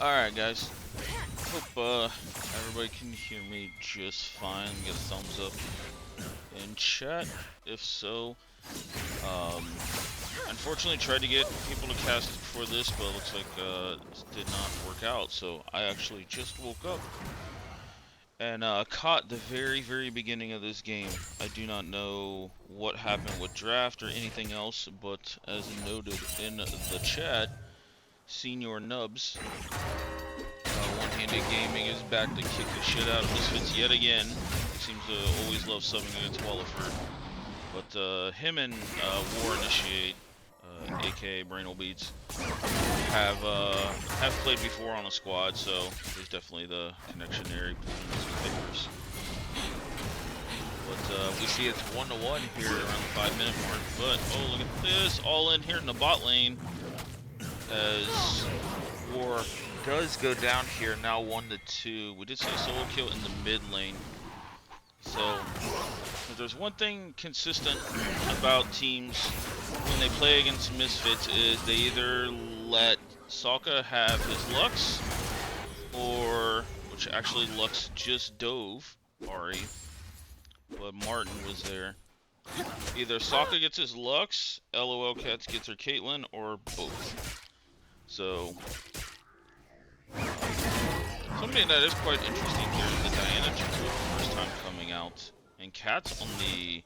Alright, guys. Hope everybody can hear me just fine. Get a thumbs up in chat if so. Unfortunately, tried to get people to cast for this, but it looks like this did not work out. So I actually just woke up and caught the very beginning of this game. I do not know what happened with draft or anything else, but as noted in the chat, Senior Nubs, One-Handed Gaming is back to kick the shit out of Misfits yet again. He seems to always love subbing against Walliford. But him and War Initiate, aka Brainal Beats, have played before on a squad, so there's definitely the connection there between these two players. But we see it's 1-1 here around the 5-minute mark. But oh, look at this, all in here in the bot lane as War does go down here, now 1-2. We did see a solo kill in the mid lane. So, if there's one thing consistent about teams when they play against Misfits is they either let Sokka have his Lux, or, which actually Lux just dove, Ari, but Martin was there. Either Sokka gets his Lux, LOL Cats gets her Caitlyn, or both. So, something that is quite interesting here is the Diana Jutsu first time coming out, and Cat's on the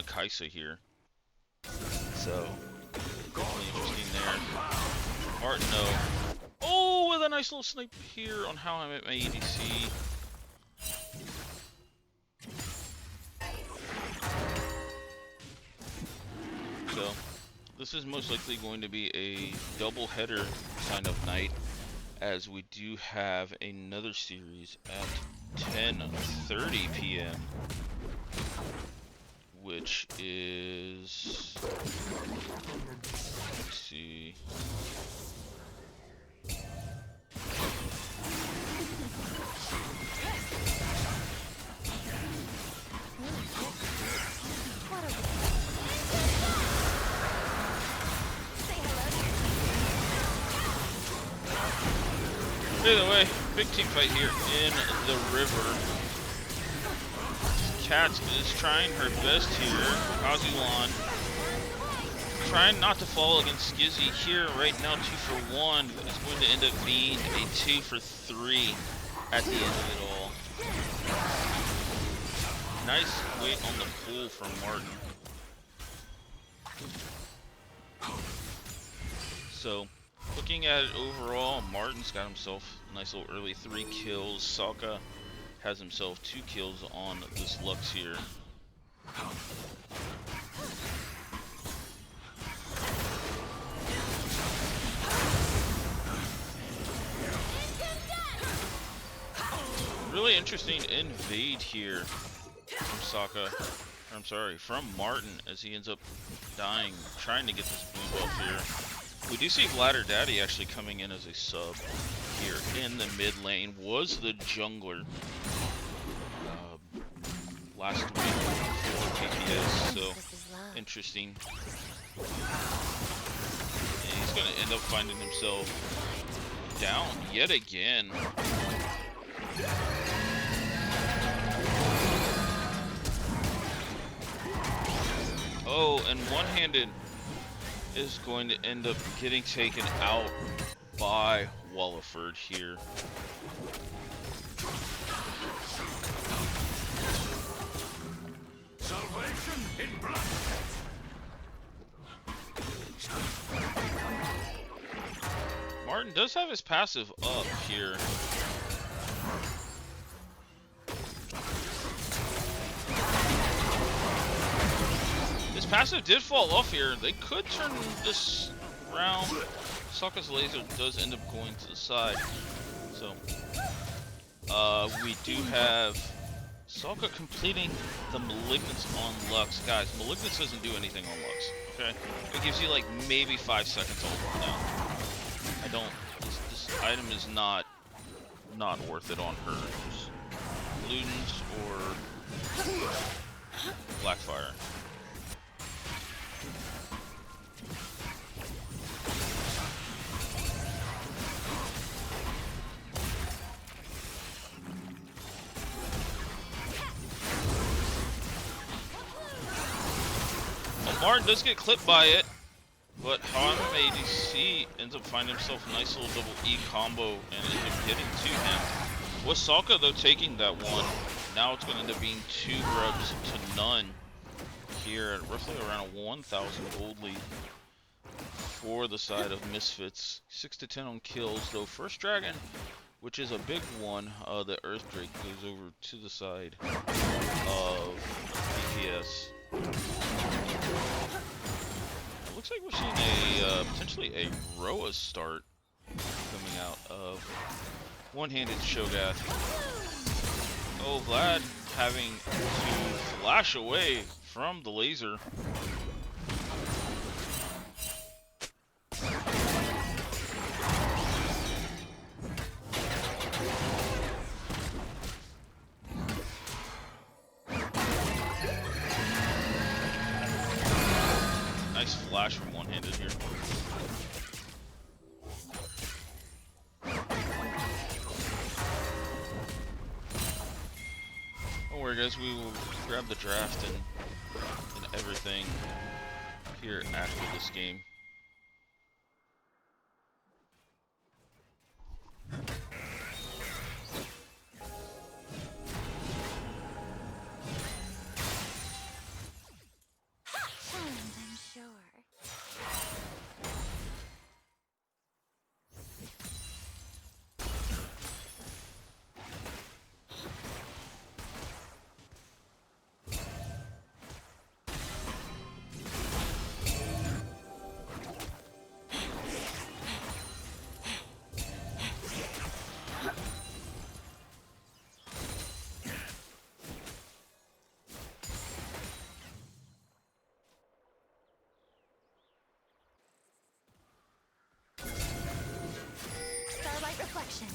Kaisa here. So, definitely interesting there. Martin, no. Oh, with a nice little snipe here on how I'm at my EDC. So, this is most likely going to be a double header kind of night, as we do have another series at 10:30 p.m. which is, let's see, either way, big team fight here in the river. Cats is trying her best here. Kazulan trying not to fall against Skizzy here. Right now, 2 for 1 is going to end up being a 2 for 3 at the end of it all. Nice wait on the pull from Martin. So, looking at it overall, Martin's got himself a nice little early 3 kills. Sokka has himself 2 kills on this Lux here. Really interesting invade here from Sokka. I'm sorry, from Martin, as he ends up dying, trying to get this blue buff here. We do see Vladder Daddy actually coming in as a sub here in the mid lane. Was the jungler last week for TTS, so interesting. And he's going to end up finding himself down yet again. Oh, and one-handed is going to end up getting taken out by Walliford here. Salvation in blood. Martin does have his passive up here. His passive did fall off here. They could turn this around. Sokka's laser does end up going to the side. So, we do have Sokka completing the Malignance on Lux. Guys, Malignance doesn't do anything on Lux, okay? It gives you like maybe 5 seconds ult now. I don't, this item is not worth it on her. Just Ludens or Blackfire. Martin does get clipped by it, but however, ADC ends up finding himself a nice little double E combo and ends up getting to him. Wasaka though taking that one. Now it's going to end up being 2 grubs to none here at roughly around a 1,000 gold lead for the side of Misfits. 6 to 10 on kills though. First dragon, which is a big one, the Earth Drake goes over to the side of BTS. It looks like we're seeing a potentially a Roa start coming out of one-handed Shogath. Oh, Vlad having to flash away from the laser. Nice flash from one-handed here. Don't worry guys, we will grab the draft and everything here after this game. I'm sure. Starlight reflection.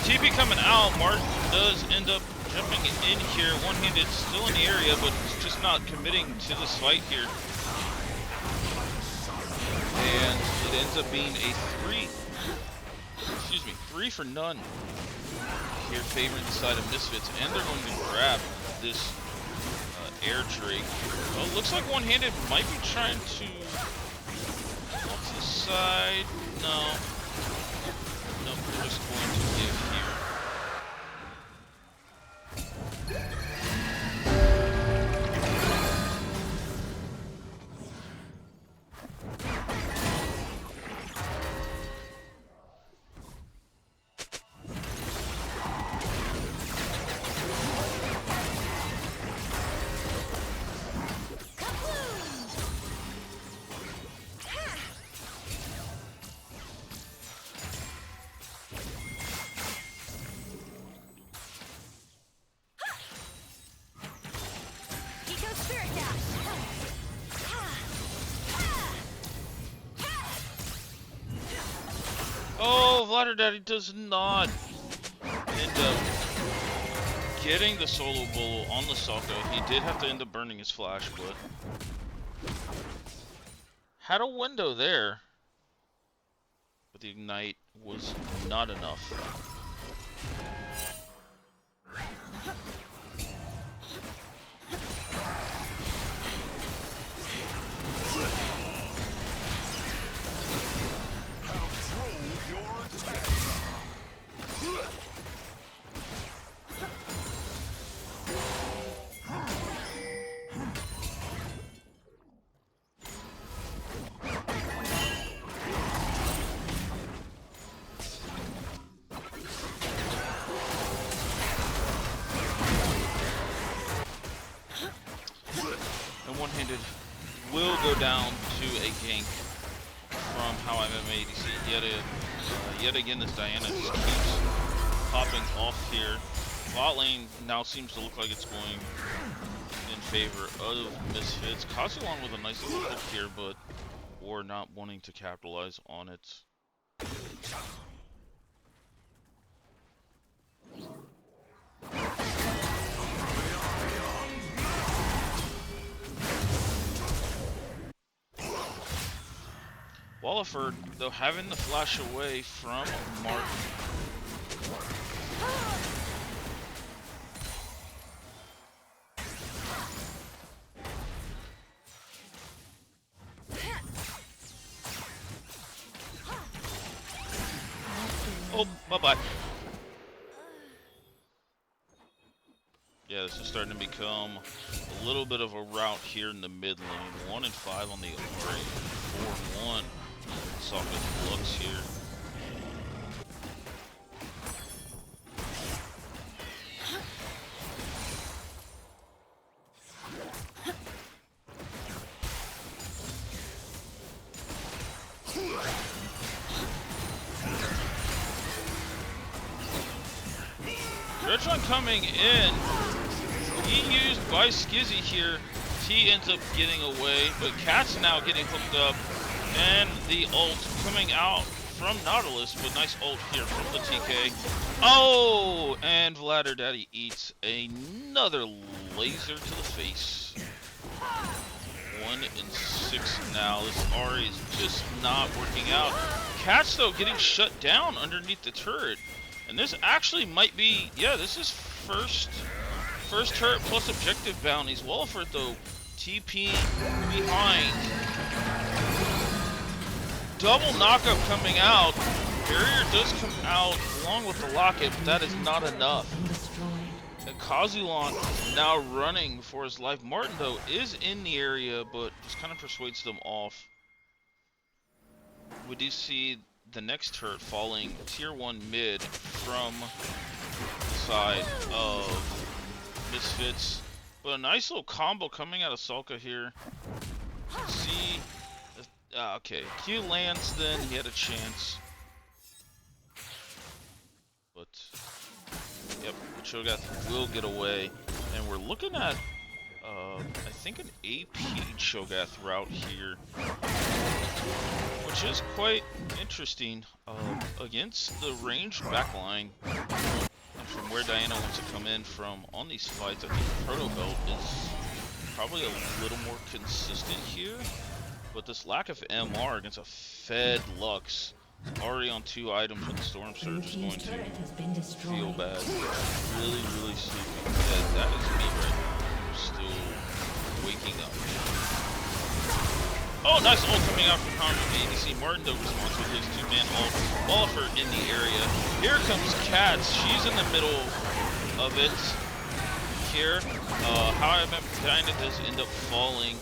TP coming out, Martin does end up jumping in here, one-handed, still in the area, but it's just not committing to this fight here. And it ends up being a 3 for none here favoring the side of Misfits, and they're going to grab this air Drake. Well, it looks like one-handed might be trying to off the side. No. Nope, we're just going to give here. Oh, Vladder Daddy does not end up getting the solo bull on the Sokka. He did have to end up burning his flash, but had a window there. But the ignite was not enough. And one-handed will go down to a gank from How I Met My ADC. Yet again, this Diana just keeps popping off here. Bot lane now seems to look like it's going in favor of Misfits. Kazulan with a nice little hook here, but War not wanting to capitalize on it. Walliford, though, having the flash away from Martin. Oh, bye-bye. Yeah, this is starting to become a little bit of a rout here in the mid lane. 1 and 5 on the RA. 4-1. Sokka's looks here. Redron coming in. He used by Skizzy here. T ends up getting away, but Cat's now getting hooked up. And the ult coming out from Nautilus, but nice ult here from the TK. Oh, and Vladder Daddy eats another laser to the face. 1 and 6 now. This Ari is just not working out. Cat's though getting shut down underneath the turret. And this actually might be, yeah, this is first turret plus objective bounties. Walliford though, TP behind. Double knockup coming out. Barrier does come out along with the locket, but that is not enough. And Kazulan now running for his life. Martin though is in the area, but just kind of persuades them off. We do see the next turret falling tier 1 mid from the side of Misfits. But a nice little combo coming out of Sokka here. See, okay, Q lands then, he had a chance. But, yep, the Cho'Gath will get away. And we're looking at, I think an AP Cho'Gath route here. Which is quite interesting against the ranged backline. And from where Diana wants to come in from on these fights, I think Proto Belt is probably a little more consistent here. But this lack of MR against a fed Lux, already on 2 items with the Storm Surge, is going to feel bad. Really, really sleeping. Yeah, that is me right now. I'm still waking up. Oh, nice ult coming out from Conrad ADC. Martin though responds with his 2-man ult. Walliford in the area. Here comes Cats. She's in the middle of it. Here, How I Met Diana does end up falling.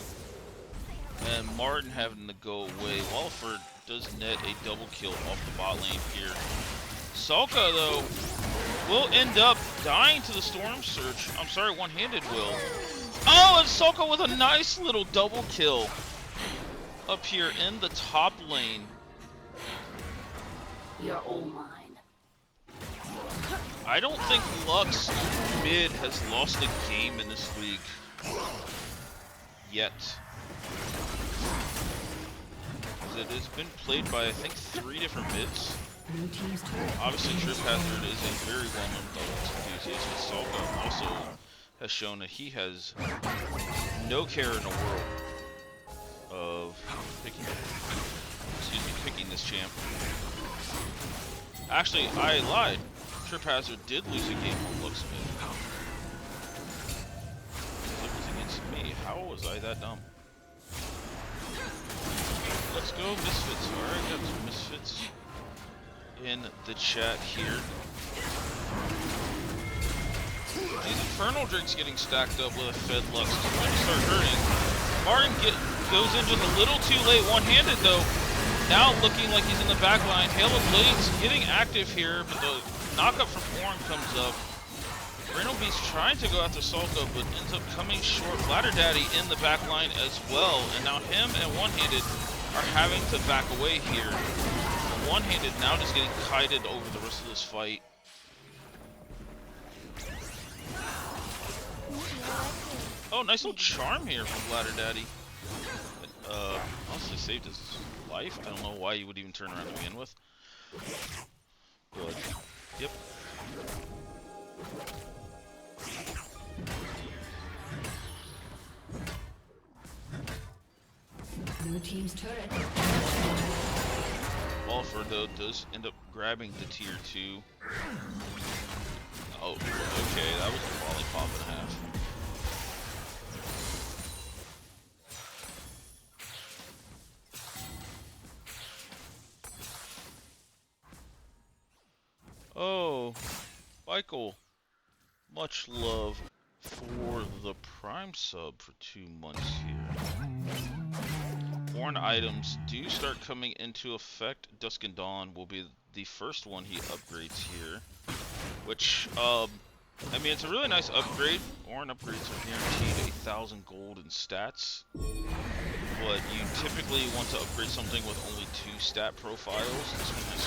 And Martin having to go away. Walliford does net a double kill off the bot lane here. Sokka though will end up dying to the Storm Surge. I'm sorry, one-handed will. Oh, and Sokka with a nice little double kill up here in the top lane. You're all mine. I don't think Lux mid has lost a game in this league yet. It has been played by I think 3 different mids. Obviously Trip Hazard is a very well-known Lux enthusiast, but Sokka also has shown that he has no care in the world of picking this champ. Actually, I lied. Trip Hazard did lose a game on Lux mid. It was against me. How was I that dumb? Let's go Misfits. Alright, got some Misfits in the chat here. These Infernal Drakes getting stacked up with a fed Lux. It's going to start hurting. Martin goes in just a little too late. One-handed though. Now looking like he's in the back line. Hail of Blades getting active here, but the knockup from Orm comes up. Reno Beast trying to go after Sokka, but ends up coming short. Vladder Daddy in the back line as well. And now him and one-handed are having to back away here. The one-handed now just getting kited over the rest of this fight. Oh, nice little charm here from Ladder Daddy. Honestly saved his life. I don't know why you would even turn around to begin with. But, yep. Blue team's turret. Walford, though, does end up grabbing the tier 2. Oh, okay, that was a lollipop and a half. Oh, Michael, much love for the Prime sub for 2 months here. Worn items do start coming into effect. Dusk and Dawn will be the first one he upgrades here. Which, I mean, it's a really nice upgrade. Worn upgrades are guaranteed 1,000 gold in stats. But you typically want to upgrade something with only 2 stat profiles. This one has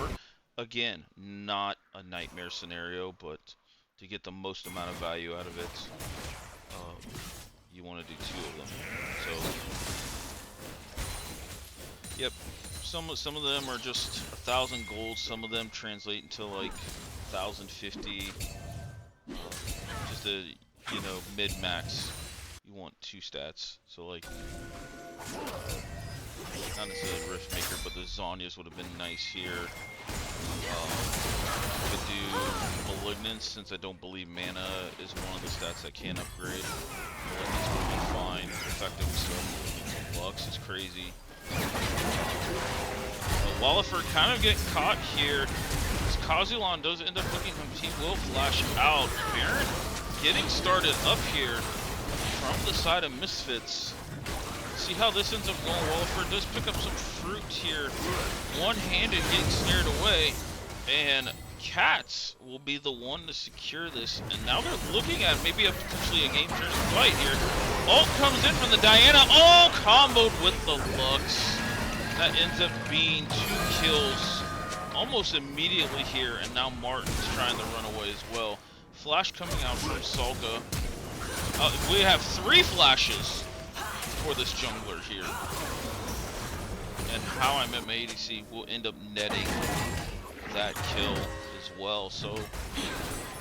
4. Again, not a nightmare scenario, but to get the most amount of value out of it, you want to do 2 of them. So, yep, some of them are just 1,000 gold. Some of them translate into like 1,050. Just a mid-max. You want 2 stats. So like, not necessarily Rift Maker, but the Zhonya's would have been nice here. Could do Malignance, since I don't believe mana is one of the stats I can upgrade. Malignance would be fine. Effective stuff. Lux is crazy. Walliford kind of getting caught here. Kazulan does end up hooking him. He will flash out. Baron getting started up here from the side of Misfits. See how this ends up going. Walliford does pick up some fruit here. One-handed getting snared away. And Cats will be the one to secure this. And now they're looking at maybe potentially a game-turning fight here. Ult comes in from the Diana. Oh, comboed with the Lux. That ends up being 2 kills almost immediately here. And now Martin's trying to run away as well. Flash coming out from Salka. We have 3 flashes for this jungler here. And How I Met My ADC will end up netting that kill as well. So,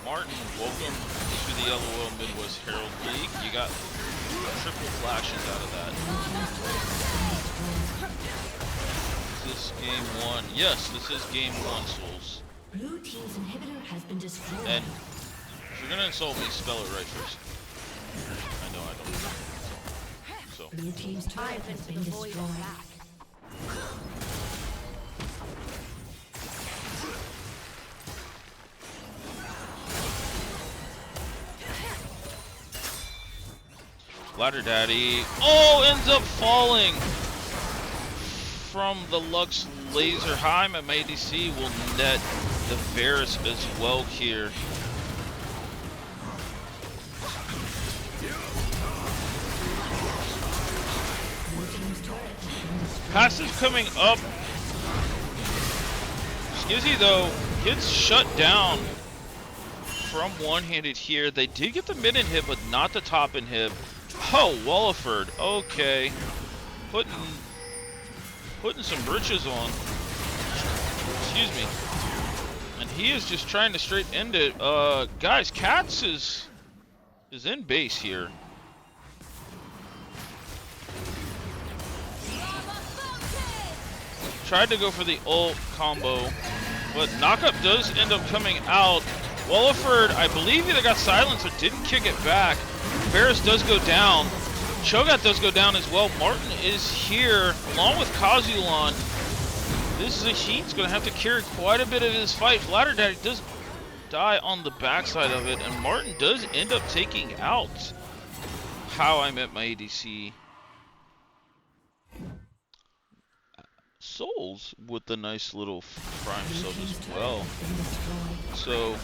Martin, welcome to the LOLMidwest Herald League. You got triple flashes out of that. Is this game 1? Yes, this is game 1, Souls. Blue team's inhibitor has been destroyed. And if you're gonna insult me, spell it right first. I know I don't. So. Blue team's turret has been destroyed. Ladder Daddy, ends up falling from the Lux laser. High. My ADC will net the Varus as well here. Passive coming up. Skizzy, though, gets shut down from one-handed here. They did get the mid inhib, but not the top inhib. Oh, Walliford. Okay. Putting some britches on. Excuse me. And he is just trying to straight end it. Guys, Cats is in base here. Tried to go for the ult combo, but knockup does end up coming out. Walliford, I believe, either got silenced or didn't kick it back. Varus does go down. Cho'Gath does go down as well. Martin is here along with Kazulan. This Zahid's going to have to carry quite a bit of his fight. Ladder Daddy does die on the backside of it, and Martin does end up taking out How I Met My ADC. Souls with the nice little prime sub as well. So,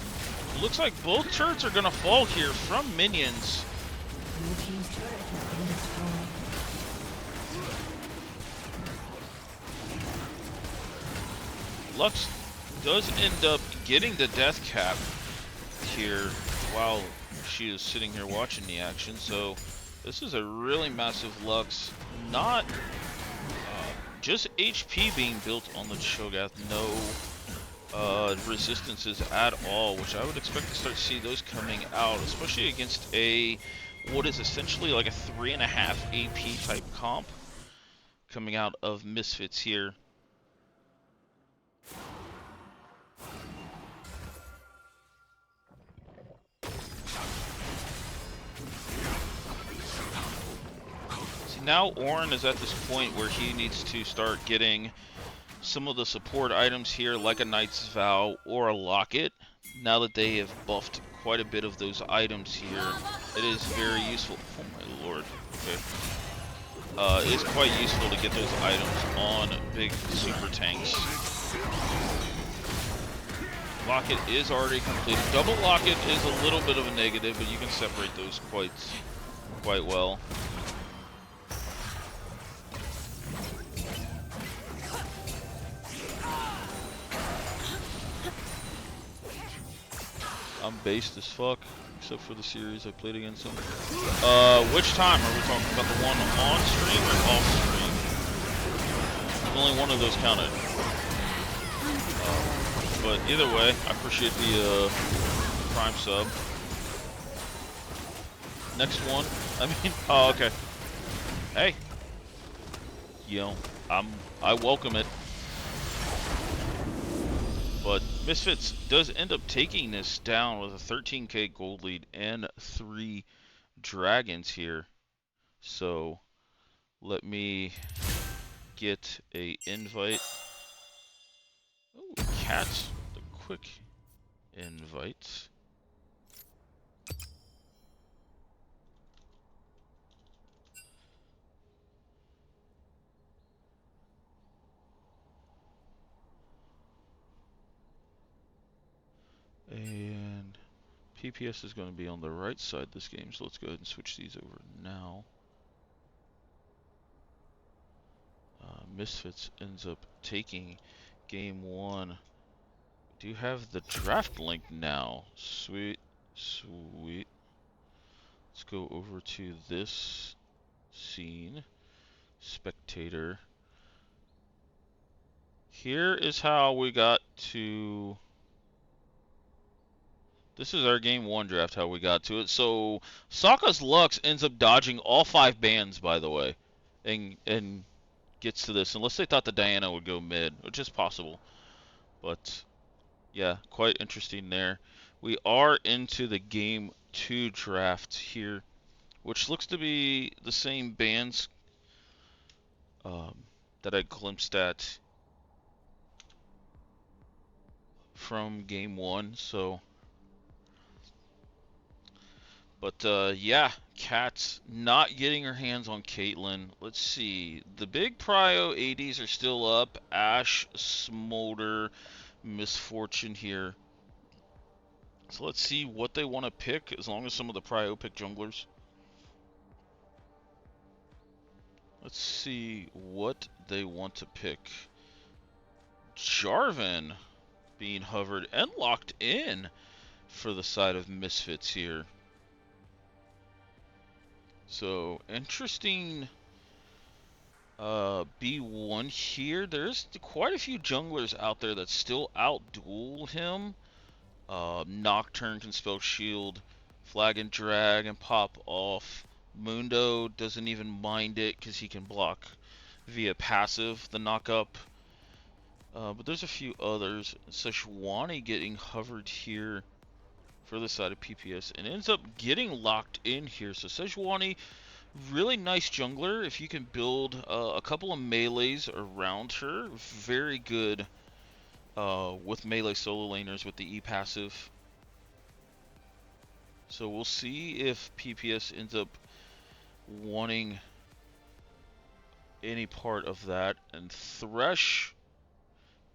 looks like both turrets are going to fall here from minions. Lux does end up getting the death cap here while she is sitting here watching the action. So this is a really massive Lux. Not just HP being built on the Cho'Gath. No resistances at all, which I would expect to start to see those coming out, especially against a what is essentially like a 3.5 AP type comp coming out of Misfits here. See, now Ornn is at this point where he needs to start getting some of the support items here, like a Knight's Vow or a Locket. Now that they have buffed quite a bit of those items here, it is very useful. Oh my lord. Okay. It is quite useful to get those items on big super tanks. Locket is already completed. Double Locket is a little bit of a negative, but you can separate those quite well. I'm based as fuck, except for the series I played against him. Which time? Are we talking about the one on stream or off stream? Only one of those counted. But either way, I appreciate the Prime sub. Next one. I mean, oh, okay. Hey. You know, I welcome it. But Misfits does end up taking this down with a 13k gold lead and 3 dragons here. So let me get a invite. Oh, cats, the quick invite. And PPS is going to be on the right side this game, so let's go ahead and switch these over now. Misfits ends up taking game 1. We do have the draft link now. Sweet, sweet. Let's go over to this scene. Spectator. Here is how we got to... This is our game 1 draft, how we got to it. So, Sokka's Lux ends up dodging all 5 bans, by the way. And gets to this, unless they thought the Diana would go mid, which is possible. But, yeah, quite interesting there. We are into the game 2 draft here, which looks to be the same bans that I glimpsed at from game 1, so... But, yeah, Kat's not getting her hands on Caitlyn. Let's see. The big prio 80s are still up. Ash, Smolder, Misfortune here. So let's see what they want to pick, as long as some of the prio pick junglers. Let's see what they want to pick. Jarvan being hovered and locked in for the side of Misfits here. So, interesting B1 here. There's quite a few junglers out there that still outduel him. Nocturne can spell shield, flag and drag and pop off. Mundo doesn't even mind it because he can block via passive the knock up. But there's a few others. Sejuani getting hovered here for the side of PPS and ends up getting locked in here. So Sejuani, really nice jungler. If you can build a couple of melees around her, very good with melee solo laners with the E passive. So we'll see if PPS ends up wanting any part of that. And Thresh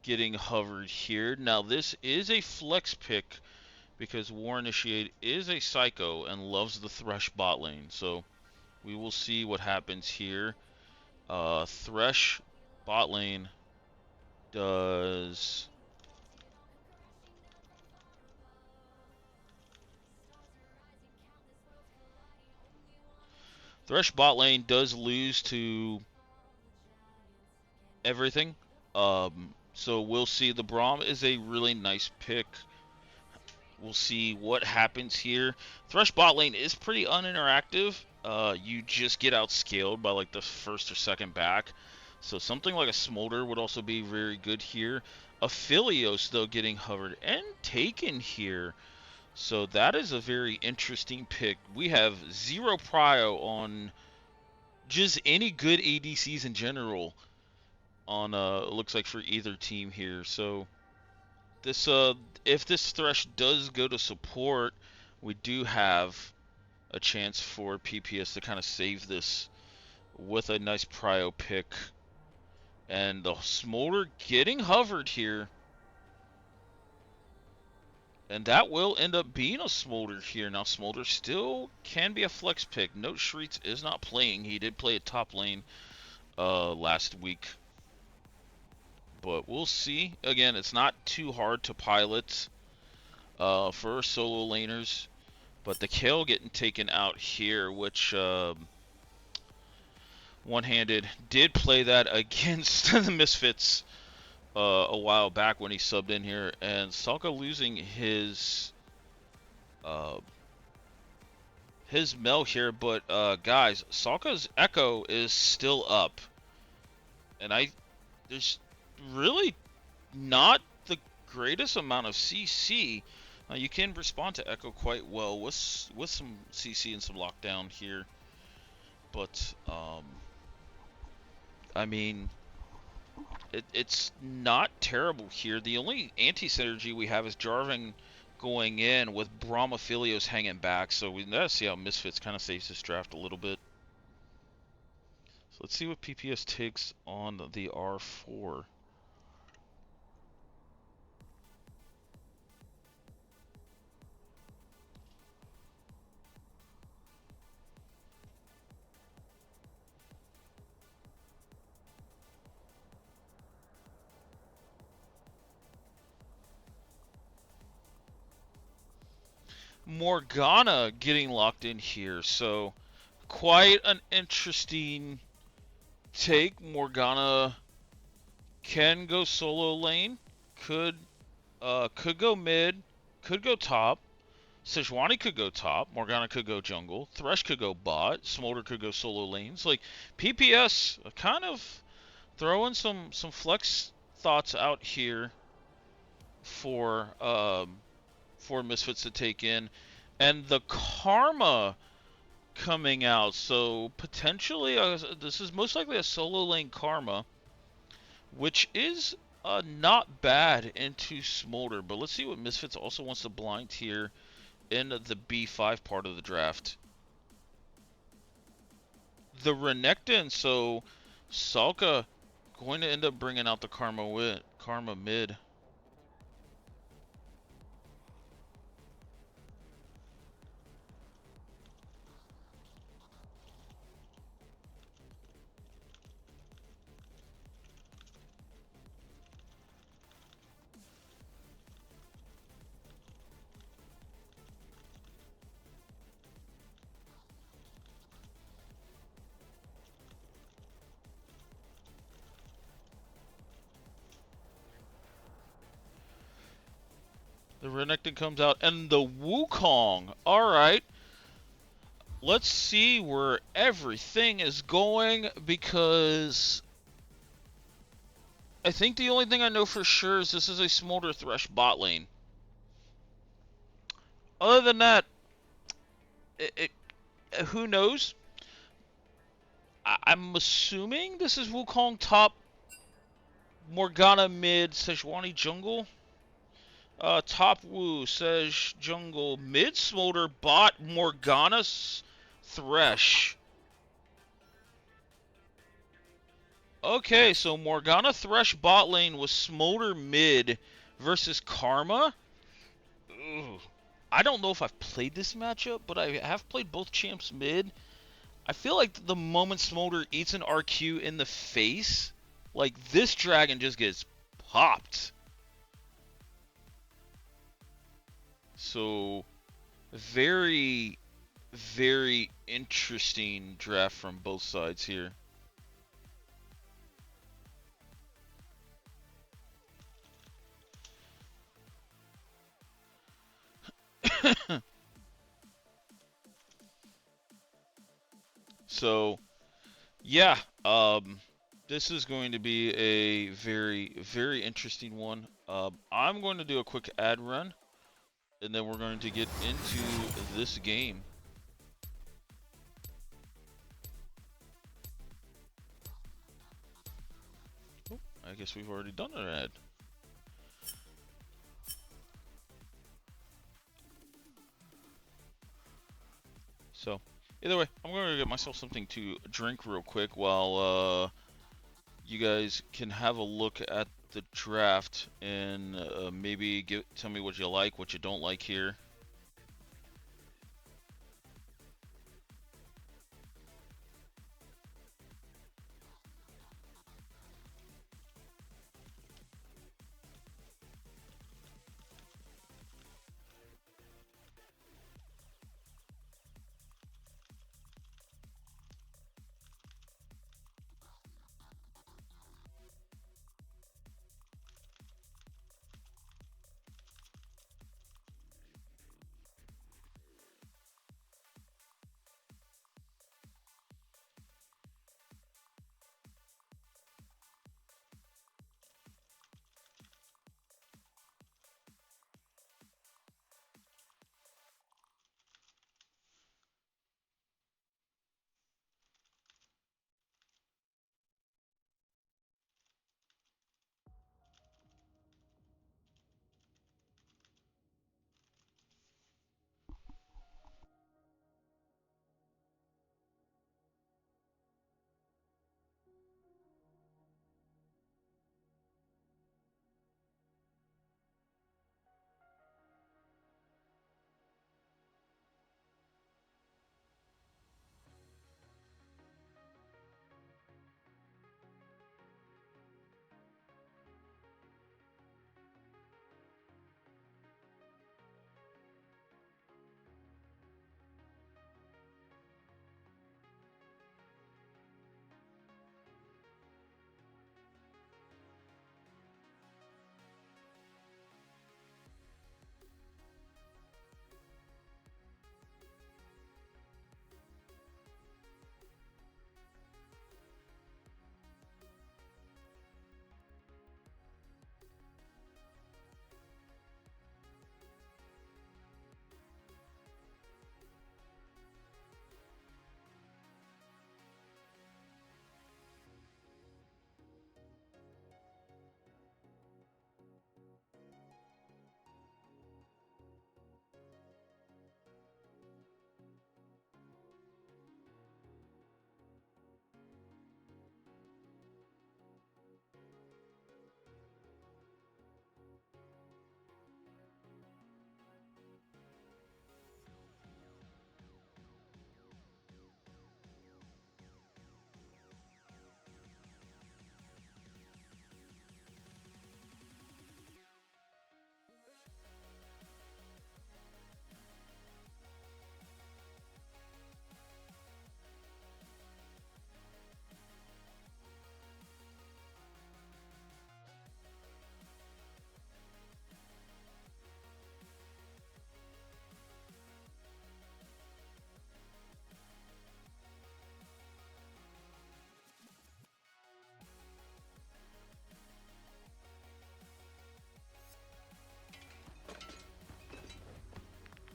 getting hovered here. Now this is a flex pick, because War Initiate is a Psycho and loves the Thresh bot lane. So we will see what happens here. Thresh bot lane does Thresh bot lane does lose to everything. So we'll see. The Braum is a really nice pick. We'll see what happens here. Thresh bot lane is pretty uninteractive. You just get outscaled by like the first or second back. So something like a Smolder would also be very good here. Aphelios, though, getting hovered and taken here. So that is a very interesting pick. We have 0 prio on just any good ADCs in general on looks like for either team here. So this if this Thresh does go to support, we do have a chance for PPS to kind of save this with a nice prio pick. And the Smolder getting hovered here. And that will end up being a Smolder here. Now, Smolder still can be a flex pick. Note Shrieks is not playing. He did play at top lane last week. But we'll see. Again, it's not too hard to pilot for solo laners. But the Kale getting taken out here, which one-handed did play that against the Misfits a while back when he subbed in here. And Salka losing his Mel here. But guys, Salka's Echo is still up. And there's really not the greatest amount of CC. You can respond to Echo quite well with some CC and some lockdown here, but I mean, it's not terrible here. The only anti-synergy we have is Jarvan going in with Brahmaphilios hanging back, so we gotta see how Misfits kind of saves this draft a little bit. So let's see what PPS takes on the R4. Morgana getting locked in here, so quite an interesting take. Morgana can go solo lane, could go mid, could go top. Sejuani could go top. Morgana could go jungle. Thresh could go bot. Smolder could go solo lanes. Like PPS, kind of throwing some flex thoughts out here for Misfits to take in, and the Karma coming out. So potentially, this is most likely a solo lane Karma, which is not bad into Smolder. But let's see what Misfits also wants to blind here in the B5 part of the draft. The Renekton, so Salka going to end up bringing out the Karma mid. The Renekton comes out, and the Wukong. Alright. Let's see where everything is going, because I think the only thing I know for sure is this is a Smolder Thresh bot lane. Other than that, who knows? I'm assuming this is Wukong top, Morgana mid, Sejuani jungle. Top Wu, Sej jungle, mid Smolder bot, Morgana Thresh. Okay, so Morgana Thresh bot lane with Smolder mid versus Karma. Ooh. I don't know if I've played this matchup, but I have played both champs mid. I feel like the moment Smolder eats an RQ in the face, like this dragon just gets popped. So very very interesting draft from both sides here. So, yeah, this is going to be a very, very interesting one. I'm going to do a quick ad run, and then we're going to get into this game. Oh, I guess we've already done an ad. So, either way, I'm going to get myself something to drink real quick while you guys can have a look at the draft and maybe tell me what you like, what you don't like here.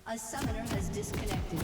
A summoner has disconnected.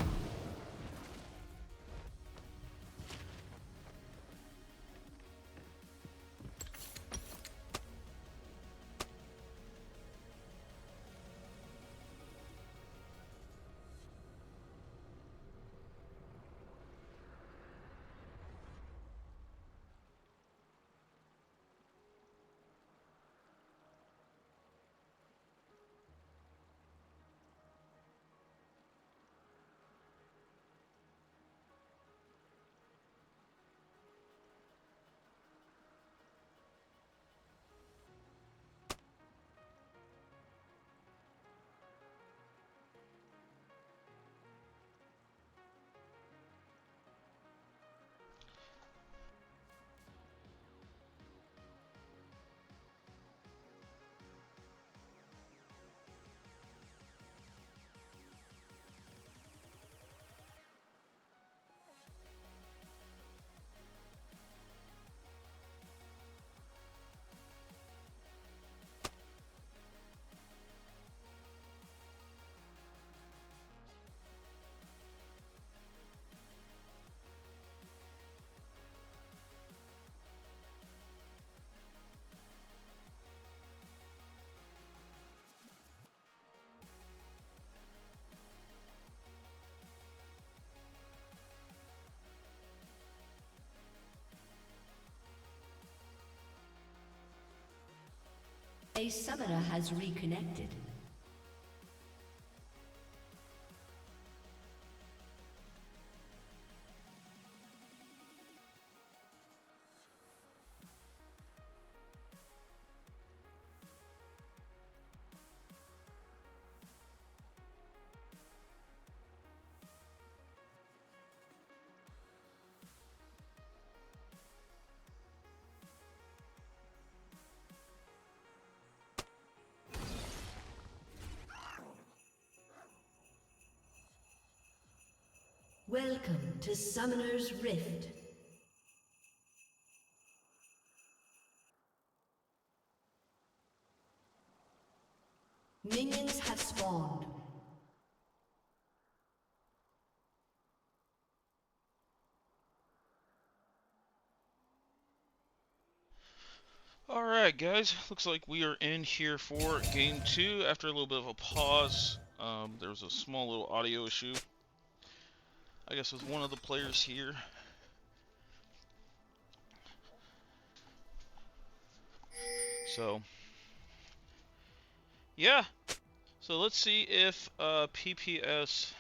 A summoner has reconnected. Welcome to Summoner's Rift. Minions have spawned. Alright guys, looks like we are in here for game 2 after a little bit of a pause. There was a small little audio issue, I guess, with one of the players here. So, yeah. So let's see if PPS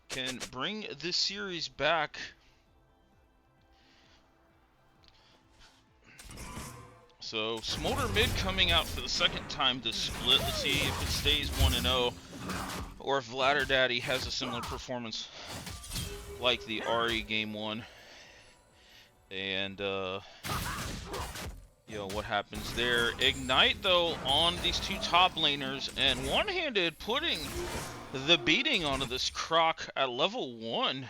can bring this series back. So, Smolder mid coming out for the second time this split. Let's see if it stays 1-0, or if Ladder Daddy has a similar performance like the Ari game 1. And, you know, what happens there. Ignite, though, on these two top laners, and one-handed putting the beating onto this Croc at level 1.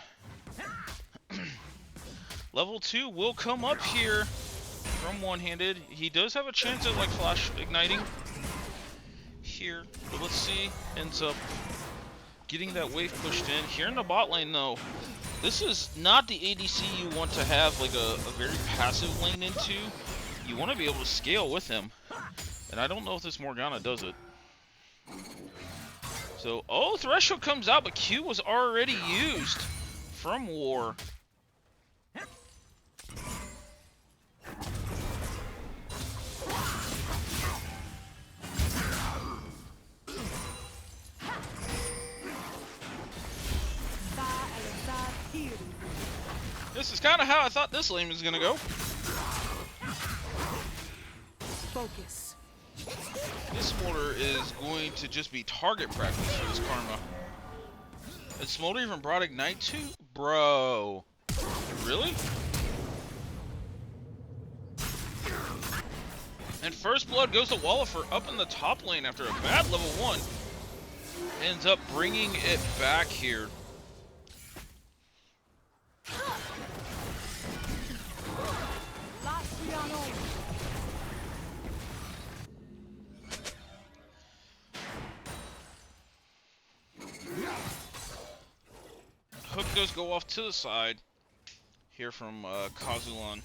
Level 2 will come up here from one-handed. He does have a chance at, like, flash igniting here, but let's see. Ends up getting that wave pushed in. Here in the bot lane, though, this is not the ADC you want to have, like, a very passive lane into. You want to be able to scale with him, and I don't know if this Morgana does it. So, oh, Threshold comes out, but Q was already used from War. This is kind of how I thought this lane was going to go. Focus. This Smolder is going to just be target practice for this Karma. And Smolder even brought Ignite too? Bro. Really? And First Blood goes to Wallifer up in the top lane after a bad level 1. Ends up bringing it back here. Hook does go off to the side here from Kazulan.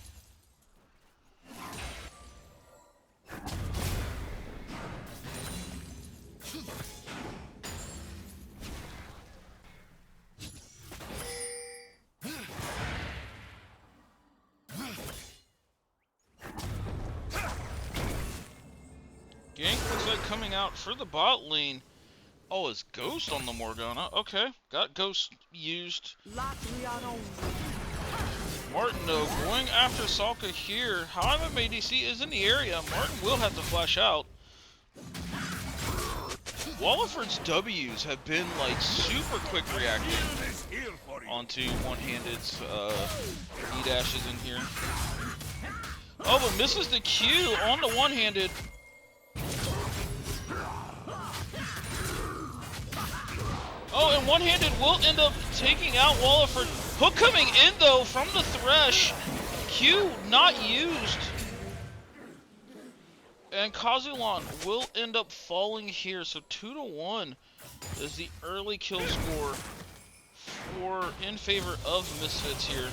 Gank looks like coming out for the bot lane. Oh, it's Ghost on the Morgana. Okay, got Ghost used. Martin, though, going after Salka here. However, ADC is in the area. Martin will have to flash out. Wallifer's W's have been, like, super quick reacting onto one-handed's E-dashes in here. Oh, but misses the Q on the one-handed. Oh, and one-handed will end up taking out Wallifer. Hook coming in, though, from the Thresh. Q not used. And Kazulan will end up falling here. So 2-1 is the early kill score in favor of Misfits here.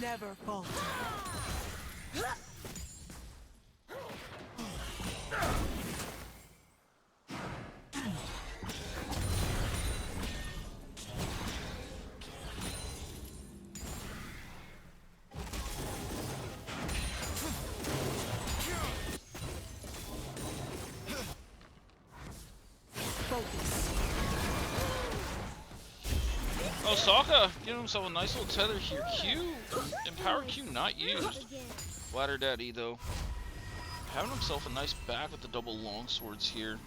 Never falter. Osaka giving himself a nice little tether here. Q, Empower Q not used. Bladder Daddy, though, having himself a nice back with the double long swords here.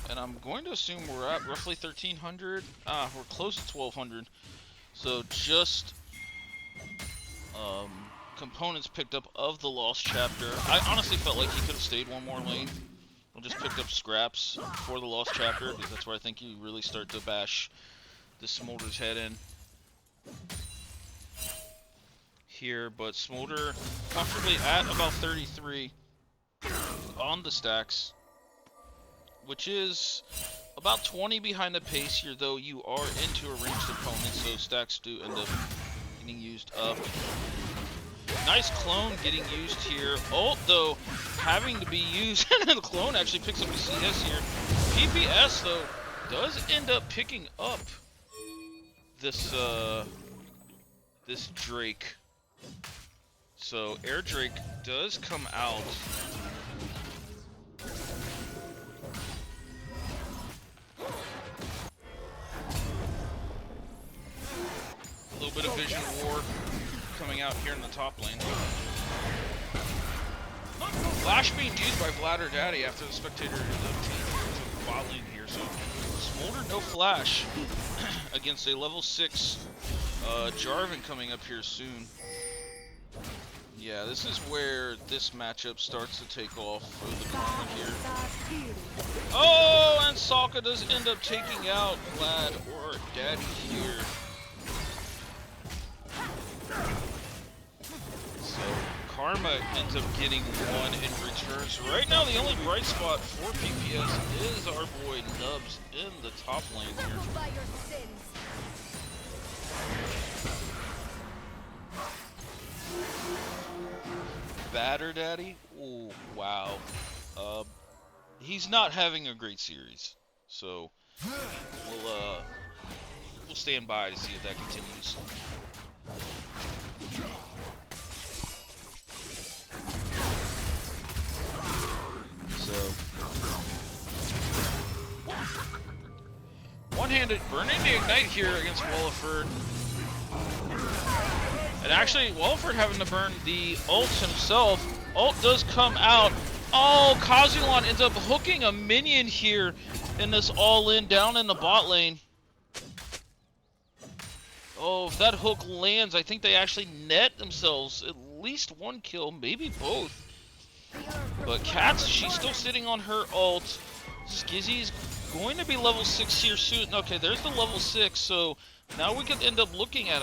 And I'm going to assume we're at roughly 1,300. We're close to 1,200. So just components picked up of the Lost Chapter. I honestly felt like he could have stayed one more lane. We'll just picked up scraps for the Lost Chapter, because that's where I think you really start to bash the Smolder's head in. Here, but Smolder comfortably at about 33 on the stacks, which is about 20 behind the pace here, though you are into a ranged opponent, so stacks do end up getting used up. Nice clone getting used here. Ult, though, having to be used, and the clone actually picks up a CS here. PPS, though, does end up picking up this, this Drake. So, Air Drake does come out. A little bit of vision war coming out here in the top lane. Flash being used by Bladder Daddy after the spectator took the bot lane here. So Smolder no flash against a level 6 Jarvan coming up here soon. Yeah, this is where this matchup starts to take off for the Karma here. Oh, and Sokka does end up taking out Vlad or Daddy here. So Karma ends up getting one in return. So right now the only bright spot for PPS is our boy Nubs in the top lane here. Batter Daddy? Oh, wow. He's not having a great series. So we'll stand by to see if that continues. So one-handed burning the ignite here against Walliford. And actually, Walliford having to burn the ult himself. Ult does come out. Oh, Kazulan ends up hooking a minion here in this all-in down in the bot lane. Oh, if that hook lands, I think they actually net themselves at least one kill, maybe both. But Kat's, she's still sitting on her ult. Skizzy's going to be level 6 here soon. Okay, there's the level 6, so now we could end up looking at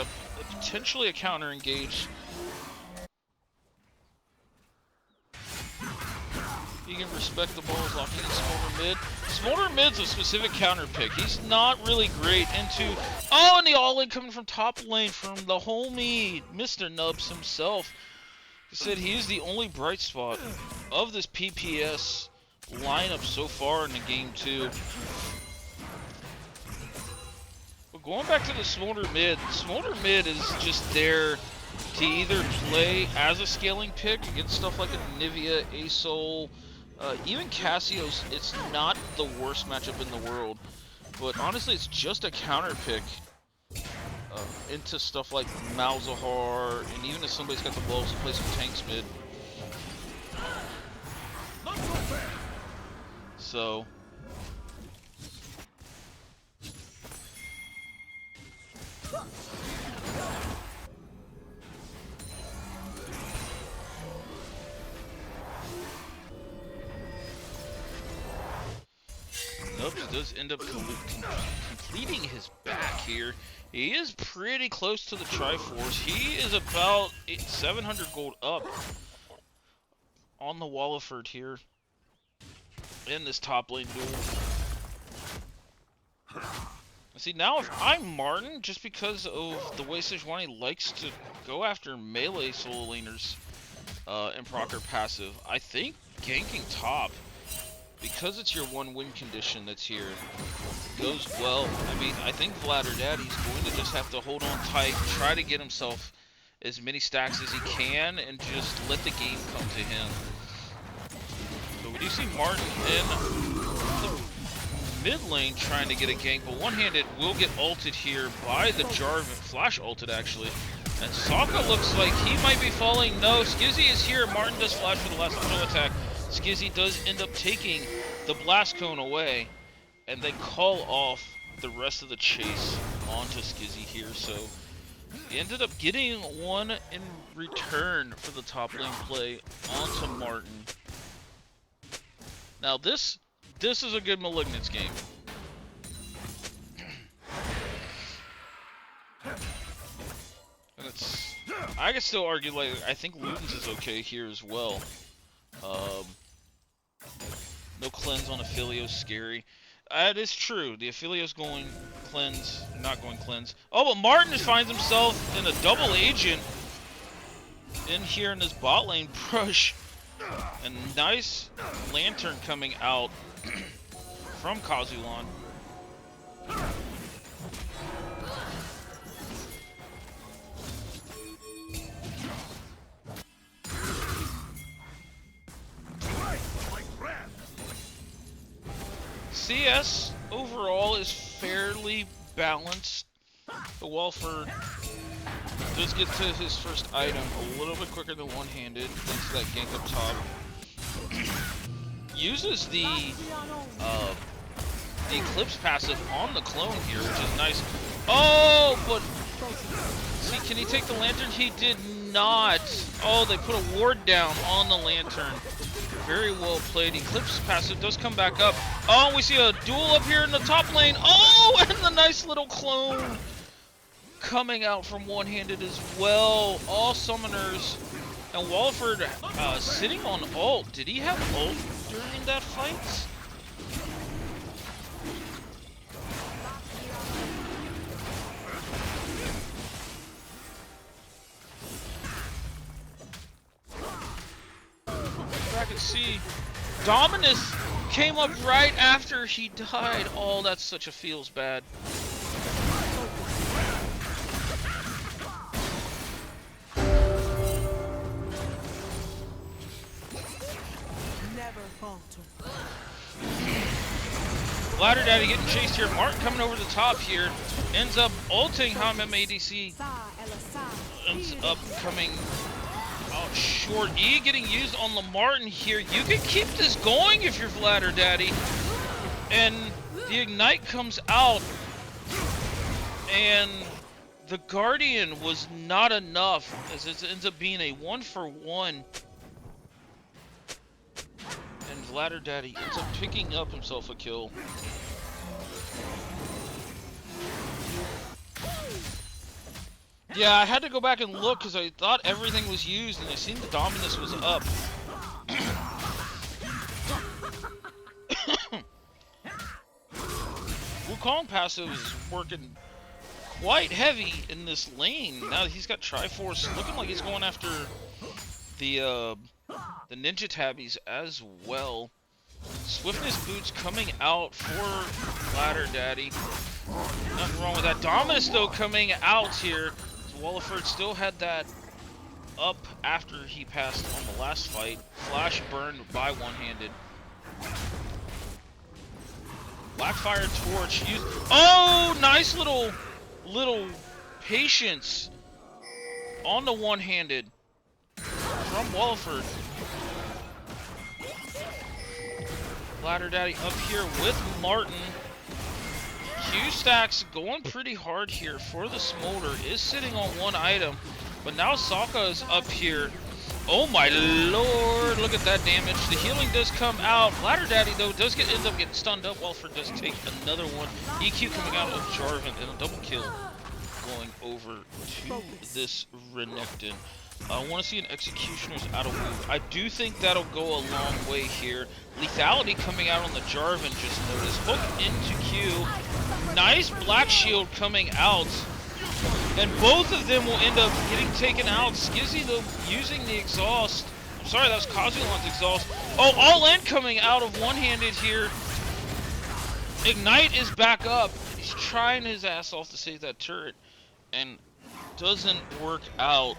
potentially a counter engage. You can respect the balls locking in Smolder mid. Smolder mid's a specific counter pick. He's not really great into... Oh, and the all-in coming from top lane from the homie, Mr. Nubs himself. He said he is the only bright spot of this PPS lineup so far in the game 2. But going back to the Smolder mid is just there to either play as a scaling pick against stuff like a Nivea, Asol, even Cassios. It's not the worst matchup in the world, but honestly it's just a counter pick into stuff like Malzahar, and even if somebody's got the blows to play some tanks mid. So Nubs does end up completing his back here. He is pretty close to the Triforce. He is about 700 gold up on the Walliford here in this top lane duel. See, now if I'm Martin, just because of the way Sejuani likes to go after melee solo laners and proc passive, I think ganking top, because it's your one win condition that's here, goes well. I mean, I think Bladder Daddy's going to just have to hold on tight, try to get himself as many stacks as he can, and just let the game come to him. So we do see Martin in the mid lane trying to get a gank, but one-handed will get ulted here by the Jarvan. Flash ulted, actually. And Sokka looks like he might be falling. No, Skizzy is here. Martin does flash for the last auto attack. Skizzy does end up taking the blast cone away and then call off the rest of the chase onto Skizzy here. So he ended up getting one in return for the top lane play onto Martin. Now this is a good Malignance game. And it's, I can still argue, like, I think Luden's is okay here as well. No cleanse on Aphilio's scary. That is true. The Aphilio's going cleanse, not going cleanse. Oh, but Martin finds himself in a double agent in here in this bot lane push. A nice lantern coming out from Kazulan. CS overall is fairly balanced. The Walford does get to his first item a little bit quicker than one-handed thanks to that gank up top. Uses the Eclipse passive on the clone here, which is nice. Oh, but see, can he take the lantern? He did not. Oh, they put a ward down on the lantern. Very well played. Eclipse passive does come back up. Oh, we see a duel up here in the top lane. Oh, and the nice little clone coming out from one-handed as well. All summoners. And Walford sitting on ult. Did he have ult during that fight? I can see Dominus came up right after he died. Oh, that's such a feels bad. Never falter. Ladder Daddy getting chased here. Martin coming over the top here. Ends up ulting Hamim ADC. Ends up coming out short. E getting used on Lamartin here. You can keep this going if you're Ladder Daddy. And the Ignite comes out. And the Guardian was not enough, as it ends up being a 1-for-1. And Ladder Daddy ends up picking up himself a kill. Yeah, I had to go back and look because I thought everything was used and I seen the Dominus was up. Wukong passive is working quite heavy in this lane. Now that he's got Triforce, looking like he's going after the Ninja Tabbies as well. Swiftness boots coming out for Ladder Daddy. Nothing wrong with that. Dominus though coming out here. Walliford still had that up after he passed on the last fight. Flash burned by one-handed. Blackfire Torch used. Oh, nice little patience on the one-handed from Walliford. Ladder Daddy up here with Martin. Q-Stacks going pretty hard here for the Smolder. Is sitting on one item, but now Sokka is up here. Oh my lord, look at that damage. The healing does come out. Ladder Daddy though does ends up getting stunned up. Walford does take another one. EQ coming out of Jarvan and a double kill going over to this Renekton. I want to see an Executioner's out of move. I do think that'll go a long way here. Lethality coming out on the Jarvan, just notice. Hook into Q. Nice Black Shield coming out. And both of them will end up getting taken out. Skizzy though using the exhaust. I'm sorry, that was Kazulan's exhaust. Oh, all in coming out of one-handed here. Ignite is back up. He's trying his ass off to save that turret. And doesn't work out.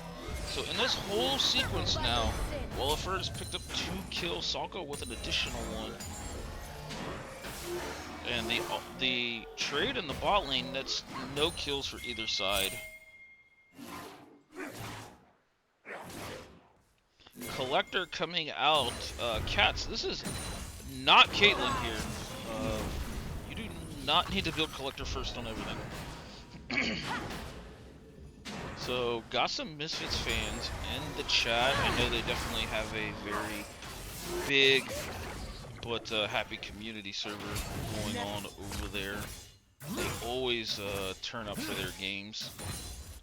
So in this whole sequence now, Walliford has picked up 2 kills, Sokka with an additional 1. And the trade in the bot lane, that's no kills for either side. Collector coming out. Cats, this is not Caitlyn here. You do not need to build Collector first on everything. So, got some Misfits fans in the chat. I know they definitely have a very big but happy community server going on over there. They always turn up for their games.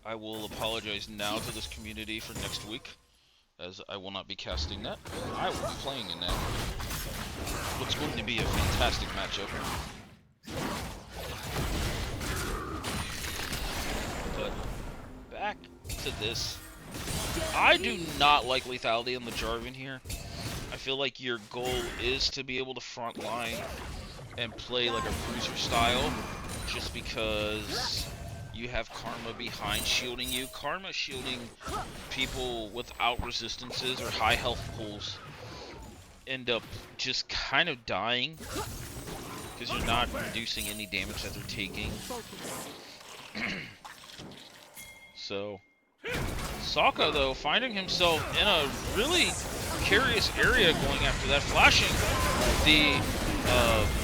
I will apologize now to this community for next week, as I will not be casting that. I will be playing in that. What's going to be a fantastic matchup. But back to this. I do not like lethality in the Jarvan here. I feel like your goal is to be able to front line and play like a bruiser style, just because you have Karma behind shielding you. Karma shielding people without resistances or high health pools end up just kind of dying because you're not reducing any damage that they're taking. So Sokka, though, finding himself in a really precarious area going after that, flashing the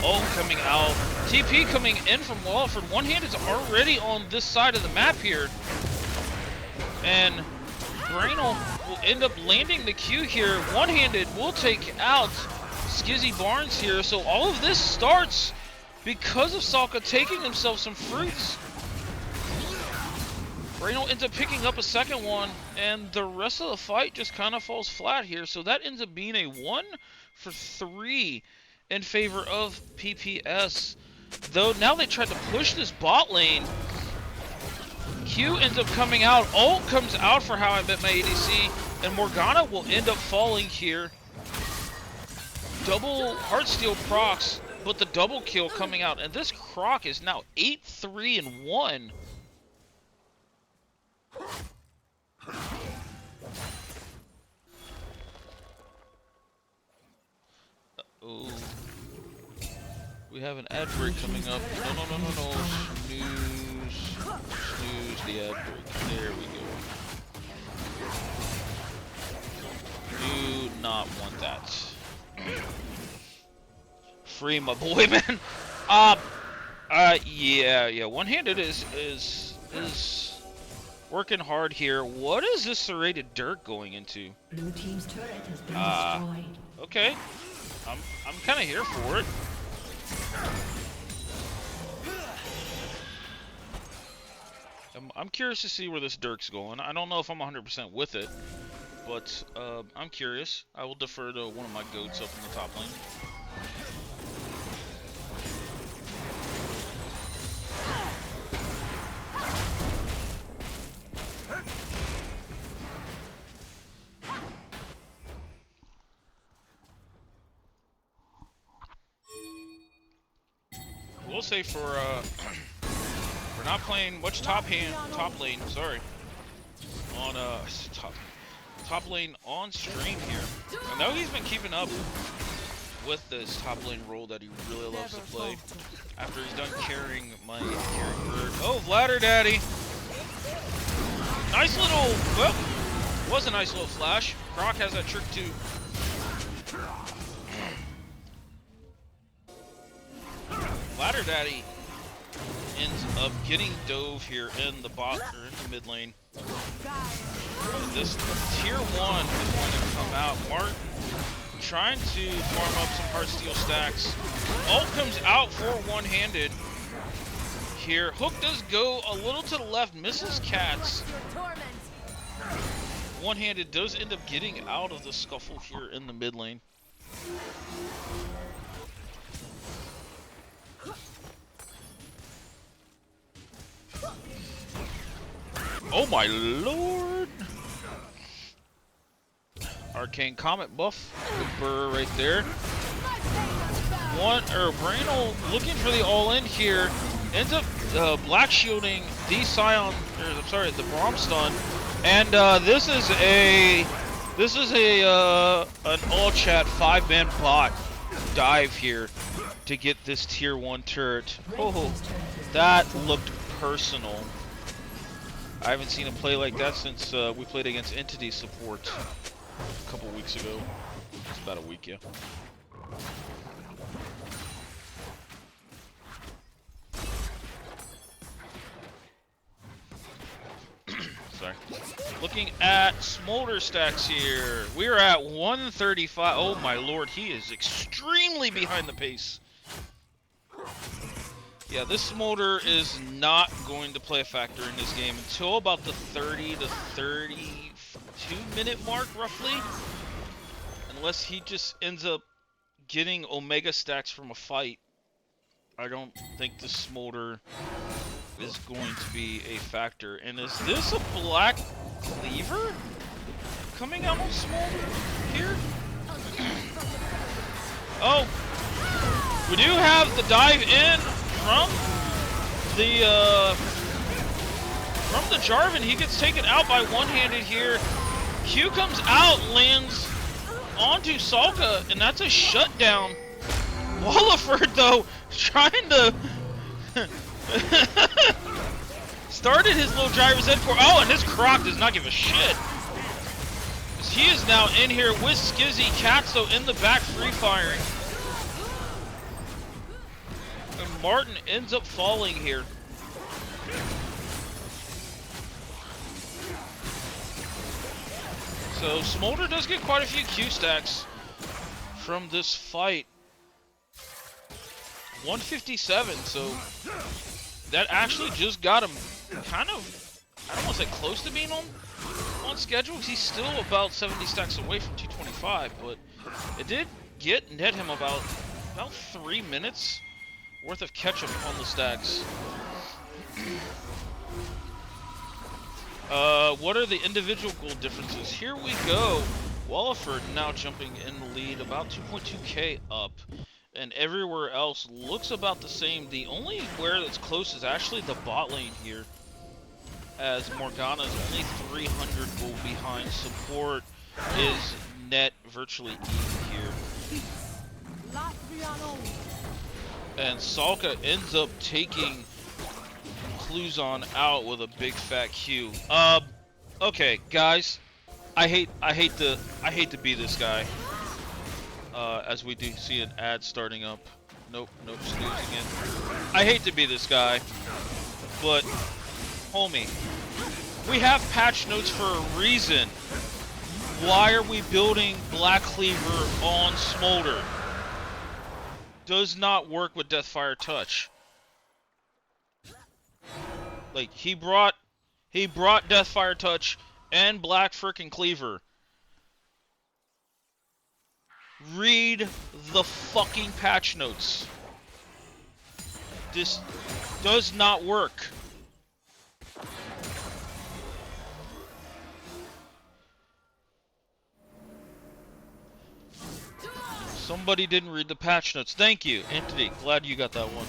ult coming out, TP coming in from Wallford. One-handed's already on this side of the map here, and Brainal will end up landing the Q here. One-handed will take out Skizzy Barnes here, so all of this starts because of Sokka taking himself some fruits. Brainal ends up picking up a second one, and the rest of the fight just kind of falls flat here. So that ends up being a 1 for 3 in favor of PPS. Though now they tried to push this bot lane. Q ends up coming out, ult comes out for How I Met My ADC, and Morgana will end up falling here. Double Heartsteel procs, but the double kill coming out, and this Croc is now 8-3-1. Oh, we have an ad break coming up. No. Snooze the ad break. There we go. Do not want that. Free my boy, man. Yeah. One-handed is working hard here. What is this serrated dirt going into? Blue team's turret has been destroyed. Okay. I'm kind of here for it. I'm curious to see where this Dirk's going. I don't know if I'm 100% with it, but I'm curious. I will defer to one of my goats up in the top lane. We'll say for we're not playing much top lane, sorry, on top lane on stream here. I know he's been keeping up with this top lane role that he really loves to play after he's done carrying my carrying bird. Oh, Ladder Daddy, nice little, well, was a nice little flash. Croc has that trick too. Ladder Daddy ends up getting dove here in the bot or in the mid lane. This tier 1 is going to come out. Martin trying to farm up some Heartsteel stacks. Ult comes out for one-handed here. Hook does go a little to the left, misses Cats. One-handed does end up getting out of the scuffle here in the mid lane. Oh my lord! Arcane Comet buff, good burr right there. Brainal looking for the all-in here, ends up black shielding the Scion, or I'm sorry, the Braum stun, and this is an all chat 5-man bot dive here to get this tier 1 turret. Red Oh, team's turret has been that destroyed. looked personal. I haven't seen him play like that since we played against Entity Support a couple weeks ago. It's about a week, yeah. Sorry. Looking at smolder stacks here. We're at 135. Oh my lord, he is extremely behind the pace. Yeah, this smolder is not going to play a factor in this game until about the 30 to 32 minute mark, roughly. Unless he just ends up getting Omega stacks from a fight. I don't think the smolder is going to be a factor. And is this a black cleaver coming out on smolder here? Oh, we do have the dive in from the Jarvan. He gets taken out by one-handed here. Q comes out, lands onto Salka, and that's a shutdown. Walliford, though, trying to started his little driver's ed for. Oh, and this Croc does not give a shit. He is now in here with Skizzy. Cats, though, in the back, free firing. And Martin ends up falling here. So Smolder does get quite a few Q stacks from this fight. 157, so that actually just got him kind of, I don't want to say close to being on schedule, because he's still about 70 stacks away from 225, but it did net him about 3 minutes worth of catch-up on the stacks. What are the individual goal differences? Here we go. Walliford now jumping in the lead, about 2.2k up. And everywhere else looks about the same. The only where that's close is actually the bot lane here, as Morgana's only 300 gold behind. Support is net virtually even here. And Salka ends up taking Cluzon out with a big fat Q. Okay, guys, I hate to be this guy. As we do see an ad starting up. Nope, snooze again. I hate to be this guy, but homie, we have patch notes for a reason. Why are we building Black Cleaver on Smolder? Does not work with Deathfire Touch. Like, he brought Deathfire Touch and Black frickin' Cleaver. Read the fucking patch notes. This does not work. Somebody didn't read the patch notes. Thank you, Entity. Glad you got that one.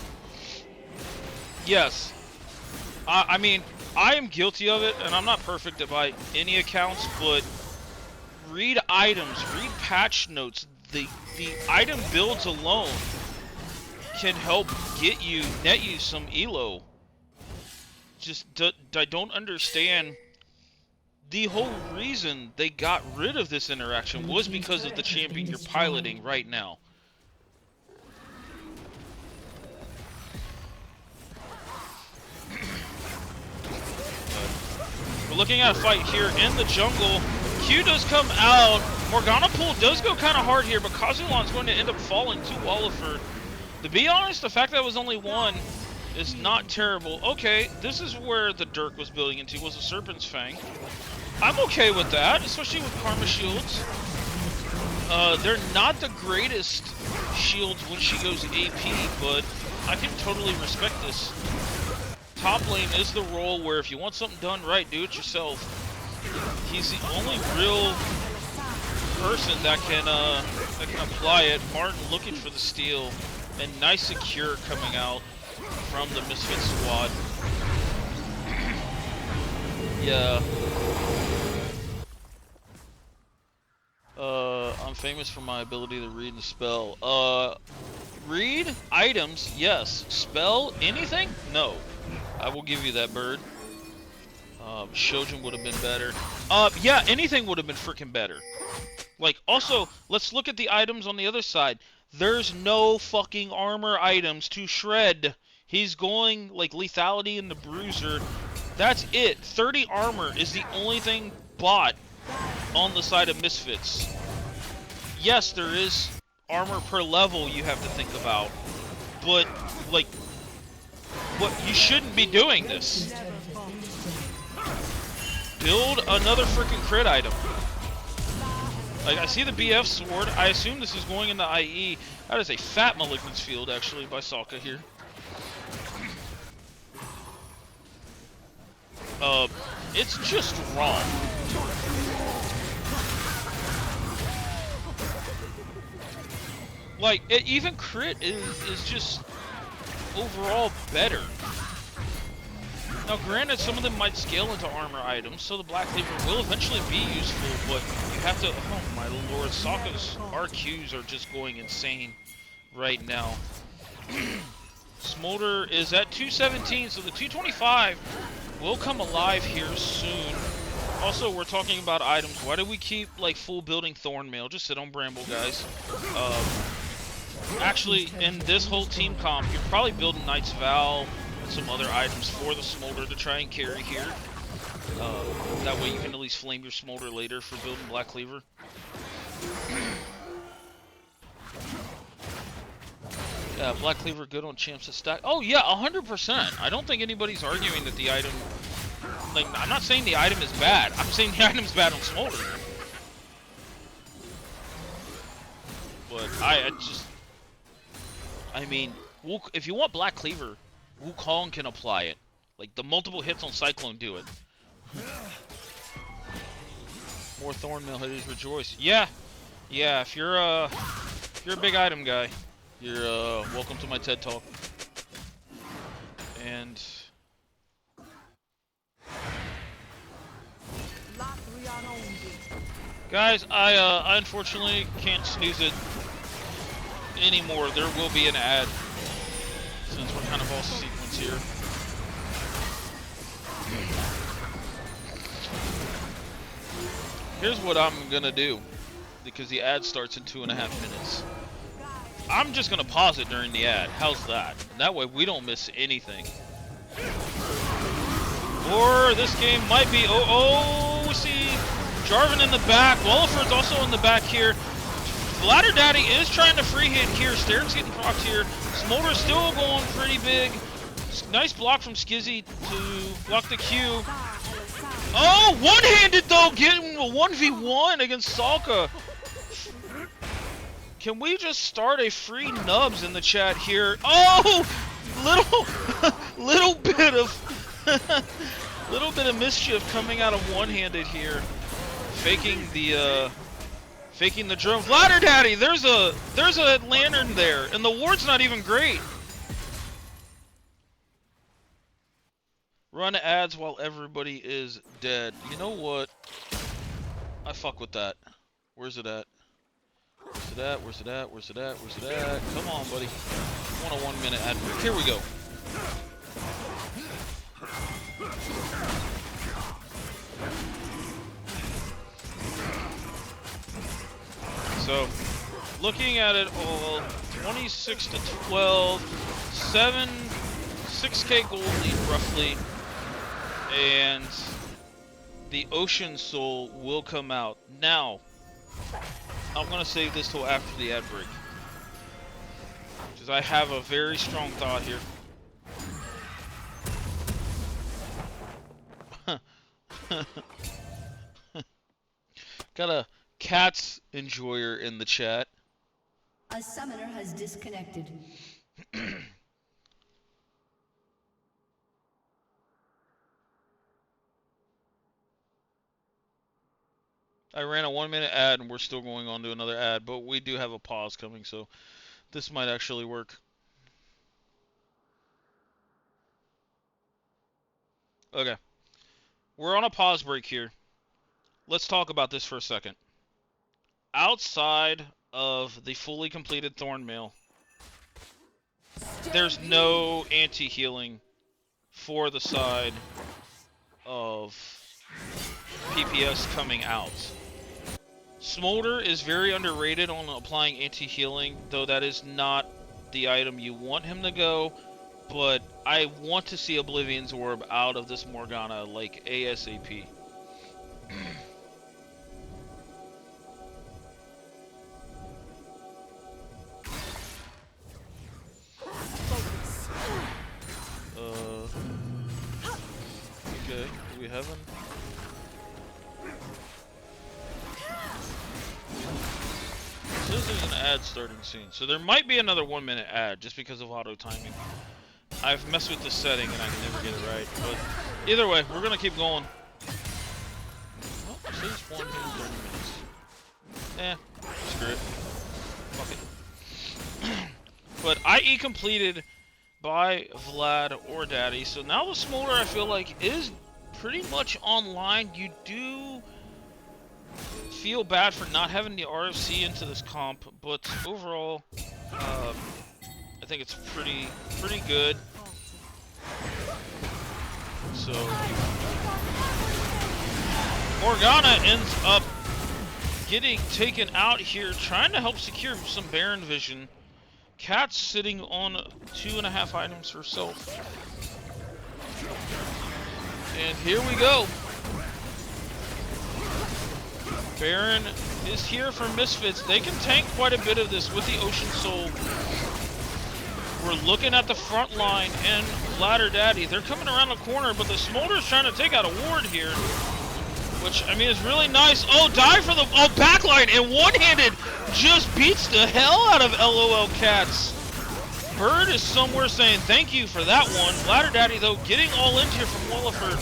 Yes. I mean, I am guilty of it, and I'm not perfect by any accounts, but read items, read patch notes. The item builds alone can help net you some elo. Just I don't understand. The whole reason they got rid of this interaction was because of the champion you're piloting right now. We're looking at a fight here in the jungle. Q does come out. Morgana pool does go kind of hard here, but Kazulan's going to end up falling to Walliford. To be honest, the fact that it was only one is not terrible. Okay, this is where the Dirk was building into, was a Serpent's Fang. I'm okay with that, especially with Karma shields. They're not the greatest shields when she goes AP, but I can totally respect this. Top lane is the role where if you want something done right, do it yourself. He's the only real person that can apply it. Martin looking for the steal, and nice secure coming out from the Misfits squad. Yeah. I'm famous for my ability to read the spell. Read items, yes. Spell anything? No. I will give you that, bird. Shojin would have been better. Yeah, anything would have been freaking better. Like, also, let's look at the items on the other side. There's no fucking armor items to shred. He's going, like, lethality in the bruiser. That's it. 30 armor is the only thing bought on the side of Misfits. Yes, there is armor per level you have to think about. But, like, what you shouldn't be doing this. Build another freaking crit item. Like, I see the BF sword. I assume this is going into IE. That is a fat malignance field, actually, by Sokka here. It's just wrong. Like, even crit is just overall better. Now, granted, some of them might scale into armor items, so the Black Cleaver will eventually be useful, but you have to... Oh, my lord. Sokka's RQs are just going insane right now. Smolder is at 217, so the 225 will come alive here soon. Also, we're talking about items. Why do we keep, like, full building Thornmail? Just sit on Bramble, guys. Actually, in this whole team comp, you're probably building Knight's Vow and some other items for the Smolder to try and carry here. That way you can at least flame your Smolder later for building Black Cleaver. Yeah, Black Cleaver good on champs to stack. Oh yeah, 100%. I don't think anybody's arguing that the item... Like, I'm not saying the item is bad. I'm saying the item's bad on Smolder. But I mean, if you want Black Cleaver, Wukong can apply it. Like, the multiple hits on Cyclone do it. More Thornmail hitters rejoice. Yeah, if you're a big item guy, you're welcome to my TED Talk. And guys, I unfortunately can't snooze it anymore. There will be an ad since we're kind of all sequence here. Here's what I'm gonna do, because the ad starts in 2.5 minutes. I'm just gonna pause it during the ad. How's that? That way we don't miss anything. Or this game might be... Oh, we see Jarvan in the back. Walliford's also in the back here. Ladder Daddy is trying to free hit here. Staren's getting procced here. Smolder's still going pretty big. Nice block from Skizzy to block the Q. Oh, one-handed though, getting a 1v1 against Sokka. Can we just start a free nubs in the chat here? Oh, little bit of mischief coming out of one-handed here, faking the drone. Ladder Daddy, there's a lantern there, and the ward's not even great. Run ads while everybody is dead. You know what? I fuck with that. Where's it at? Where's it at? Where's it at? Where's it at? Where's it at? Come on, buddy. I want a 1 minute ad break. Here we go. So, looking at it all, 26 to 12, 6k gold lead roughly, and the Ocean Soul will come out. Now, I'm going to save this till after the ad break, because I have a very strong thought here. Got a Cats enjoyer in the chat. A summoner has disconnected. I ran a 1 minute ad and we're still going on to another ad, but we do have a pause coming, so this might actually work. Okay. We're on a pause break here. Let's talk about this for a second. Outside of the fully completed Thornmail, there's no anti-healing for the side of PPS coming out. Smolder is very underrated on applying anti-healing, though that is not the item you want him to go, but I want to see Oblivion's Orb out of this Morgana like ASAP. Okay, do we have him? It says there's an ad starting soon, so there might be another 1-minute ad just because of auto timing. I've messed with the setting and I can never get it right, but either way, we're gonna keep going. Oh, it says 1 minute 30 minutes. Screw it. Fuck it. But IE completed by Vlad or Daddy, so now the Smolder I feel like is pretty much online. You do feel bad for not having the RFC into this comp, but overall, I think it's pretty good. So Morgana ends up getting taken out here, trying to help secure some Baron vision. Cat's sitting on 2.5 items herself. And here we go. Baron is here for Misfits. They can tank quite a bit of this with the Ocean Soul. We're looking at the front line and Ladder Daddy. They're coming around the corner, but the Smolder's trying to take out a ward here. Which, I mean, is really nice. Oh, dive for the backline, and one-handed just beats the hell out of LOL Cats. Bird is somewhere saying thank you for that one. Ladder Daddy, though, getting all in here from Williford.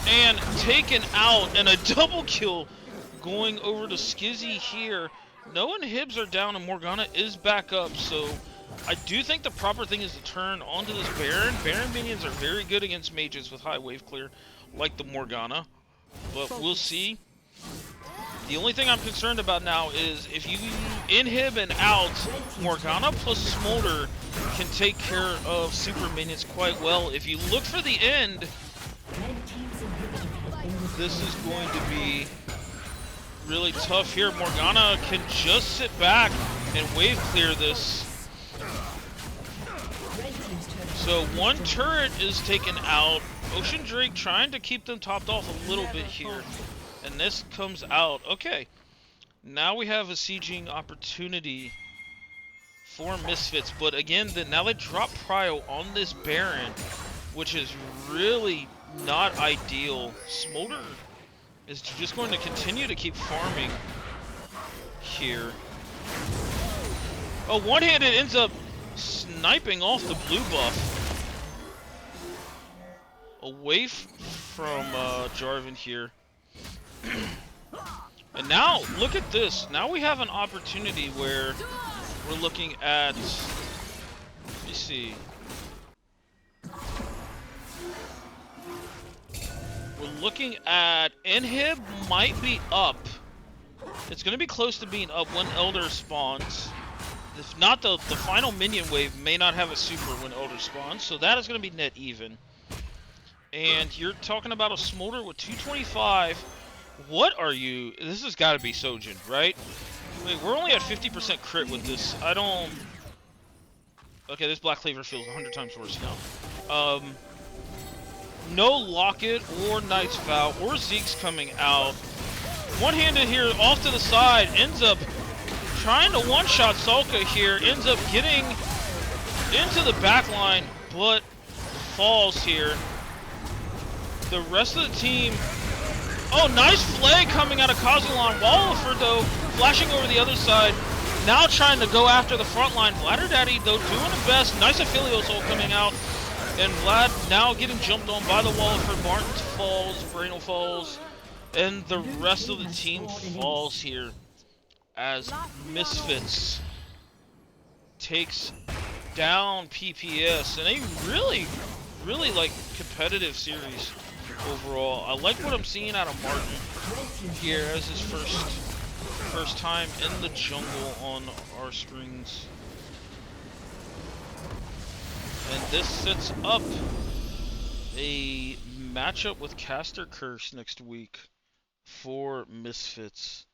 And taken out, and a double kill going over to Skizzy here. No inhibs are down, and Morgana is back up, so I do think the proper thing is to turn onto this Baron. Baron minions are very good against mages with high wave clear, like the Morgana. But we'll see. The only thing I'm concerned about now is if you inhib and out, Morgana plus Smolder can take care of super minions quite well. If you look for the end, this is going to be really tough here. Morgana can just sit back and wave clear this. So one turret is taken out. Ocean Drake trying to keep them topped off a little bit here. And this comes out. Okay. Now we have a sieging opportunity for Misfits. But again, now they drop Prio on this Baron, which is really not ideal. Smolder is just going to continue to keep farming here. Oh, one-handed ends up sniping off the blue buff. Away from Jarvan here. And now, look at this. Now we have an opportunity where we're looking at... Let me see. We're looking at... Inhib might be up. It's going to be close to being up when Elder spawns. If not, the final minion wave may not have a super when Elder spawns. So that is going to be net even. And you're talking about a Smolder with 225. What are you? This has got to be Sojin, right? Wait, we're only at 50% crit with this. I don't... Okay, this Black Cleaver feels 100 times worse now. No Locket or Knight's Vow or Zeke's coming out. One-handed here off to the side. Ends up trying to one-shot Salka here. Ends up getting into the back line, but falls here. The rest of the team... Oh, nice flag coming out of Kazulan. Williford, though, flashing over the other side. Now trying to go after the front line. Ladder Daddy, though, doing the best. Nice Aphelios ult coming out. And Vlad now getting jumped on by the Williford. Martin falls, Brainal falls. And the rest of the team falls here as Misfits takes down PPS. And a really, really, like, competitive series. Overall, I like what I'm seeing out of Martin here as his first time in the jungle on our screens. And this sets up a matchup with Caster Curse next week for Misfits.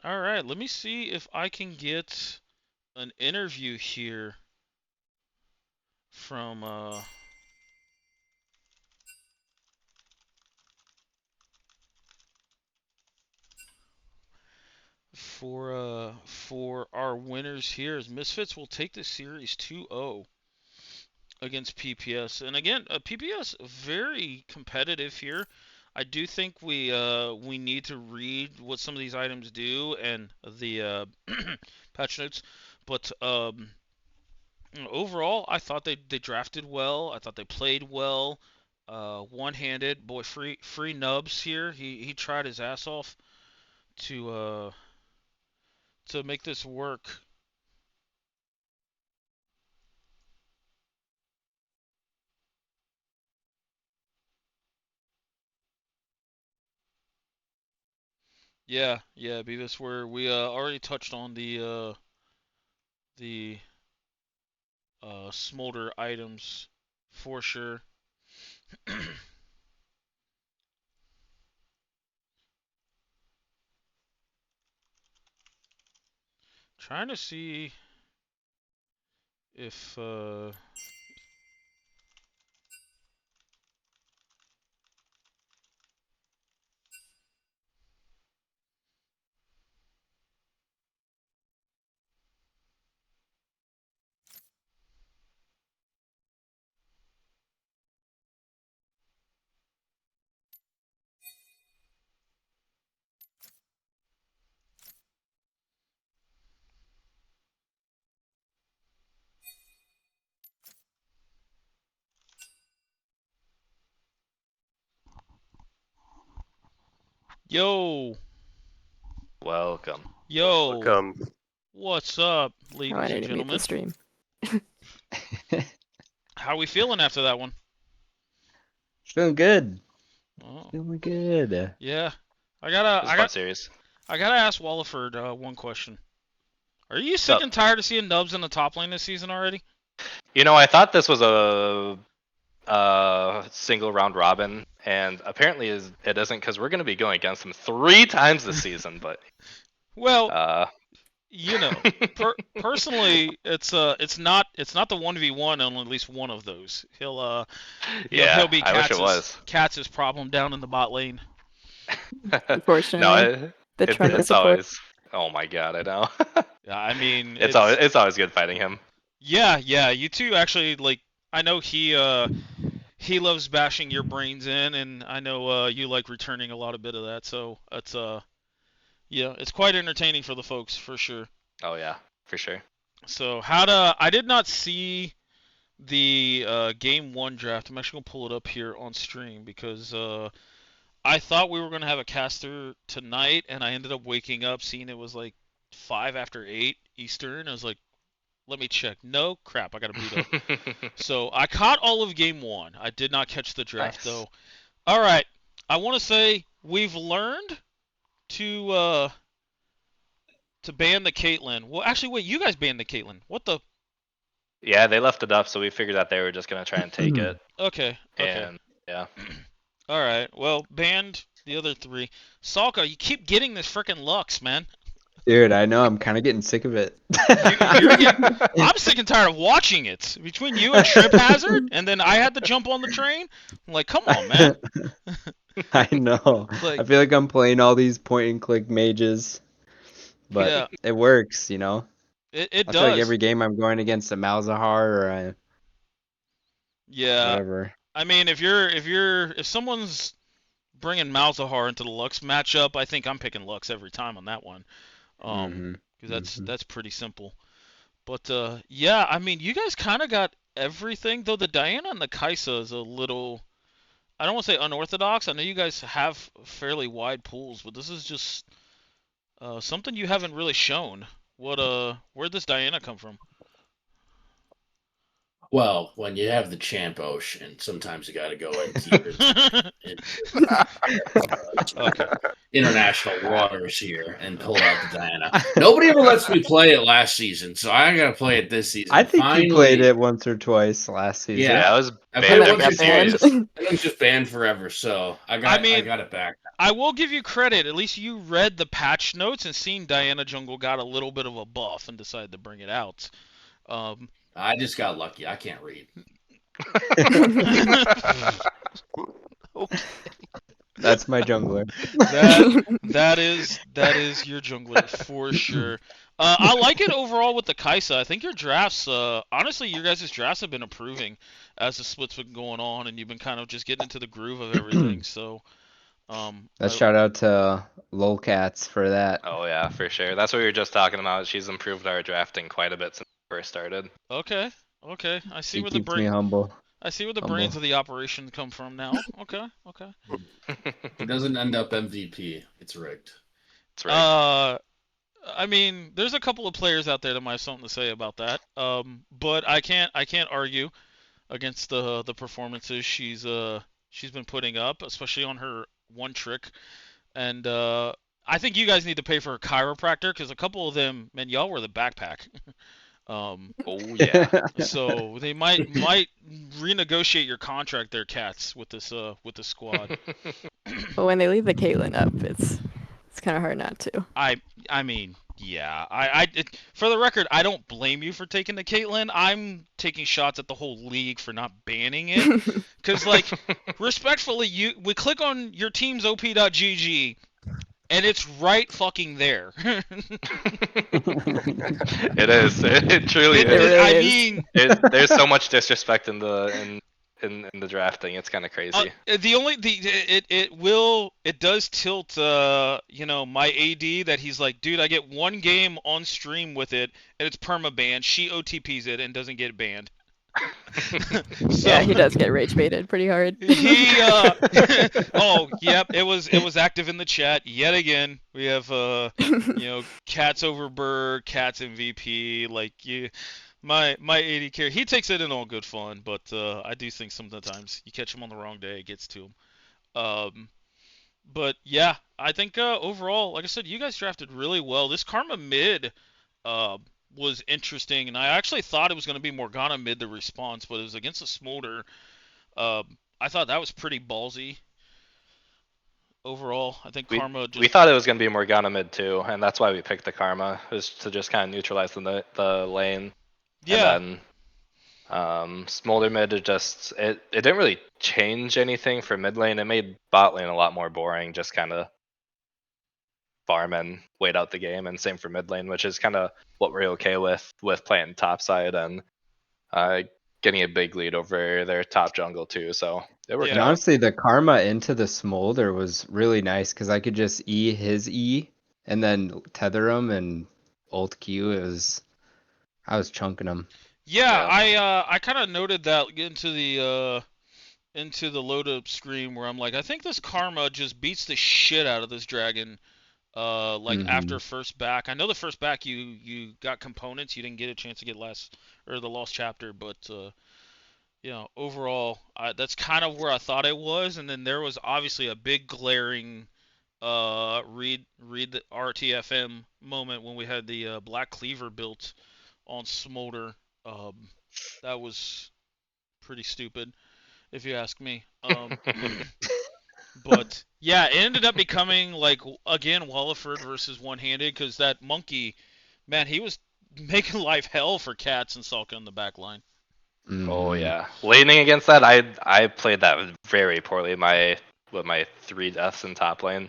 All right, let me see if I can get an interview here from for our winners here. As Misfits will take the series 2-0 against PPS. And again, PPS very competitive here. I do think we need to read what some of these items do and the patch notes, but overall, I thought they drafted well. I thought they played well. One-handed, boy, free Nubs here. He tried his ass off to make this work. Yeah, yeah, Beavis, where we already touched on the smolder items for sure. Trying to see if yo, Welcome. yo, Welcome. what's up, Oh, I ladies and didn't mute the gentlemen? stream. How we feeling after that one? Feeling good. Oh, Feeling good. yeah. I It was a fun got series. I gotta ask Walliford one question. Are you sick So, and tired of seeing Nubs in the top lane this season already? I thought this was a single round robin, and apparently it isn't because we're going to be going against him 3 times this season. But Well, uh, you know, personally, it's not the 1v1 on at least one of those. He'll yeah, be I wish it was. Katz's problem down in the bot lane. No, Unfortunately, the Trundle it's support. always. Oh my god, I know. Yeah, I mean it's always good fighting him. yeah, you two actually like I know he loves bashing your brains in, and I know you like returning a lot of bit of that, so it's yeah, it's quite entertaining for the folks for sure. Oh yeah, for sure. So I did not see the game one draft. I'm actually gonna pull it up here on stream because I thought we were gonna have a caster tonight, and I ended up waking up seeing it was like 5 after 8 Eastern. I was like, let me check. No, crap, I gotta boot up. So I caught all of game one. I did not catch the draft Nice. though. All right, I want to say we've learned to ban the Caitlyn. Well, actually, wait, you guys banned the Caitlyn. What the? Yeah, they left it up, so we figured that they were just gonna try and take it, Okay. and yeah. All right. Well, banned the other three. Salka, you keep getting this frickin' Lux, man. Dude, I know. I'm kind of getting sick of it. I'm sick and tired of watching it. Between you and Trip Hazard, and then I had to jump on the train. I'm like, come on, man. I know. Like- I feel like I'm playing all these point and click mages, but Yeah. it works, you know? It I does. feel like every game I'm going against a Malzahar or a Yeah. whatever. I mean, if someone's bringing Malzahar into the Lux matchup, I think I'm picking Lux every time on that one. Because that's pretty simple. But yeah, I mean, you guys kind of got everything. Though the Diana and the Kaisa is a little, I don't want to say unorthodox. I know you guys have fairly wide pools, but this is just something you haven't really shown. Where'd this Diana come from? Well, when you have the champ ocean, sometimes you got to go into Okay. international waters here and pull out the Diana. Nobody ever lets me play it last season, so I got to play it this season. I think you played Finally, it once or twice last season. Yeah. Yeah, I was I banned played it every once or twice. series. And it was just banned forever, so I mean- got it back. I will give you credit. At least you read the patch notes and seen Diana Jungle got a little bit of a buff and decided to bring it out. I just got lucky. I can't read. Okay. That's my jungler. That is your jungler for sure. I like it overall with the Kaisa. I think your drafts, honestly, your guys' drafts have been improving as the split's been going on, and you've been kind of just getting into the groove of everything. So, Let's shout out to Lolcats for that. Oh yeah, for sure. That's what we were just talking about. She's improved our drafting quite a bit since we first started. Okay, I see She where the keeps me humble. I see where the humble. brains of the operation come from now. Okay. It doesn't end up MVP. It's rigged. That's right. I mean, there's a couple of players out there that might have something to say about that. But I can't argue against the performances she's been putting up, especially on her one trick. And I think you guys need to pay for a chiropractor because a couple of them, man, y'all were the backpack. Oh yeah. So they might renegotiate your contract there, Cats, with this squad. But when they leave the Caitlyn up, it's kind of hard not to. I mean, yeah. For the record, I don't blame you for taking the Caitlyn. I'm taking shots at the whole league for not banning it. Because, like, respectfully, we click on your team's op.gg, and it's right fucking there. It is. It truly is. really I is. mean, There's so much disrespect in the drafting. It's kind of crazy. it does tilt my AD that he's like, dude, I get one game on stream with it and it's perma banned. She OTPs it and doesn't get banned. So, Yeah, he does get rage baited pretty hard. he oh yep, it was active in the chat yet again. We have Cats over Burr, Cats MVP, like you. My AD carry, he takes it in all good fun, but I do think sometimes you catch him on the wrong day, it gets to him. But yeah, I think overall, like I said, you guys drafted really well. This Karma mid was interesting, and I actually thought it was going to be Morgana mid the response, but it was against a Smolder. I thought that was pretty ballsy. Overall, I think Karma just... We thought it was going to be Morgana mid too, and that's why we picked the Karma, was to just kind of neutralize the lane. Yeah. And then Smolder mid, it didn't really change anything for mid lane. It made bot lane a lot more boring, just kind of farm and wait out the game, and same for mid lane, which is kind of what we're okay with playing top side and getting a big lead over their top jungle too. So it worked And out. honestly, the karma into the smolder was really nice because I could just E his E and then tether him and ult Q. I was chunking him. Yeah, I kind of noted that into the load up screen where I'm like, I think this Karma just beats the shit out of this dragon. After first back, I know the first back you got components, you didn't get a chance to get the lost chapter, but overall, that's kind of where I thought it was. And then there was obviously a big glaring read the RTFM moment when we had the Black Cleaver built on Smolder. That was pretty stupid, if you ask me. But yeah, it ended up becoming like again Walliford versus one-handed because that monkey, man, he was making life hell for Cats and Salka in the back line. Oh yeah, laning against that, I played that very poorly. With my 3 deaths in top lane,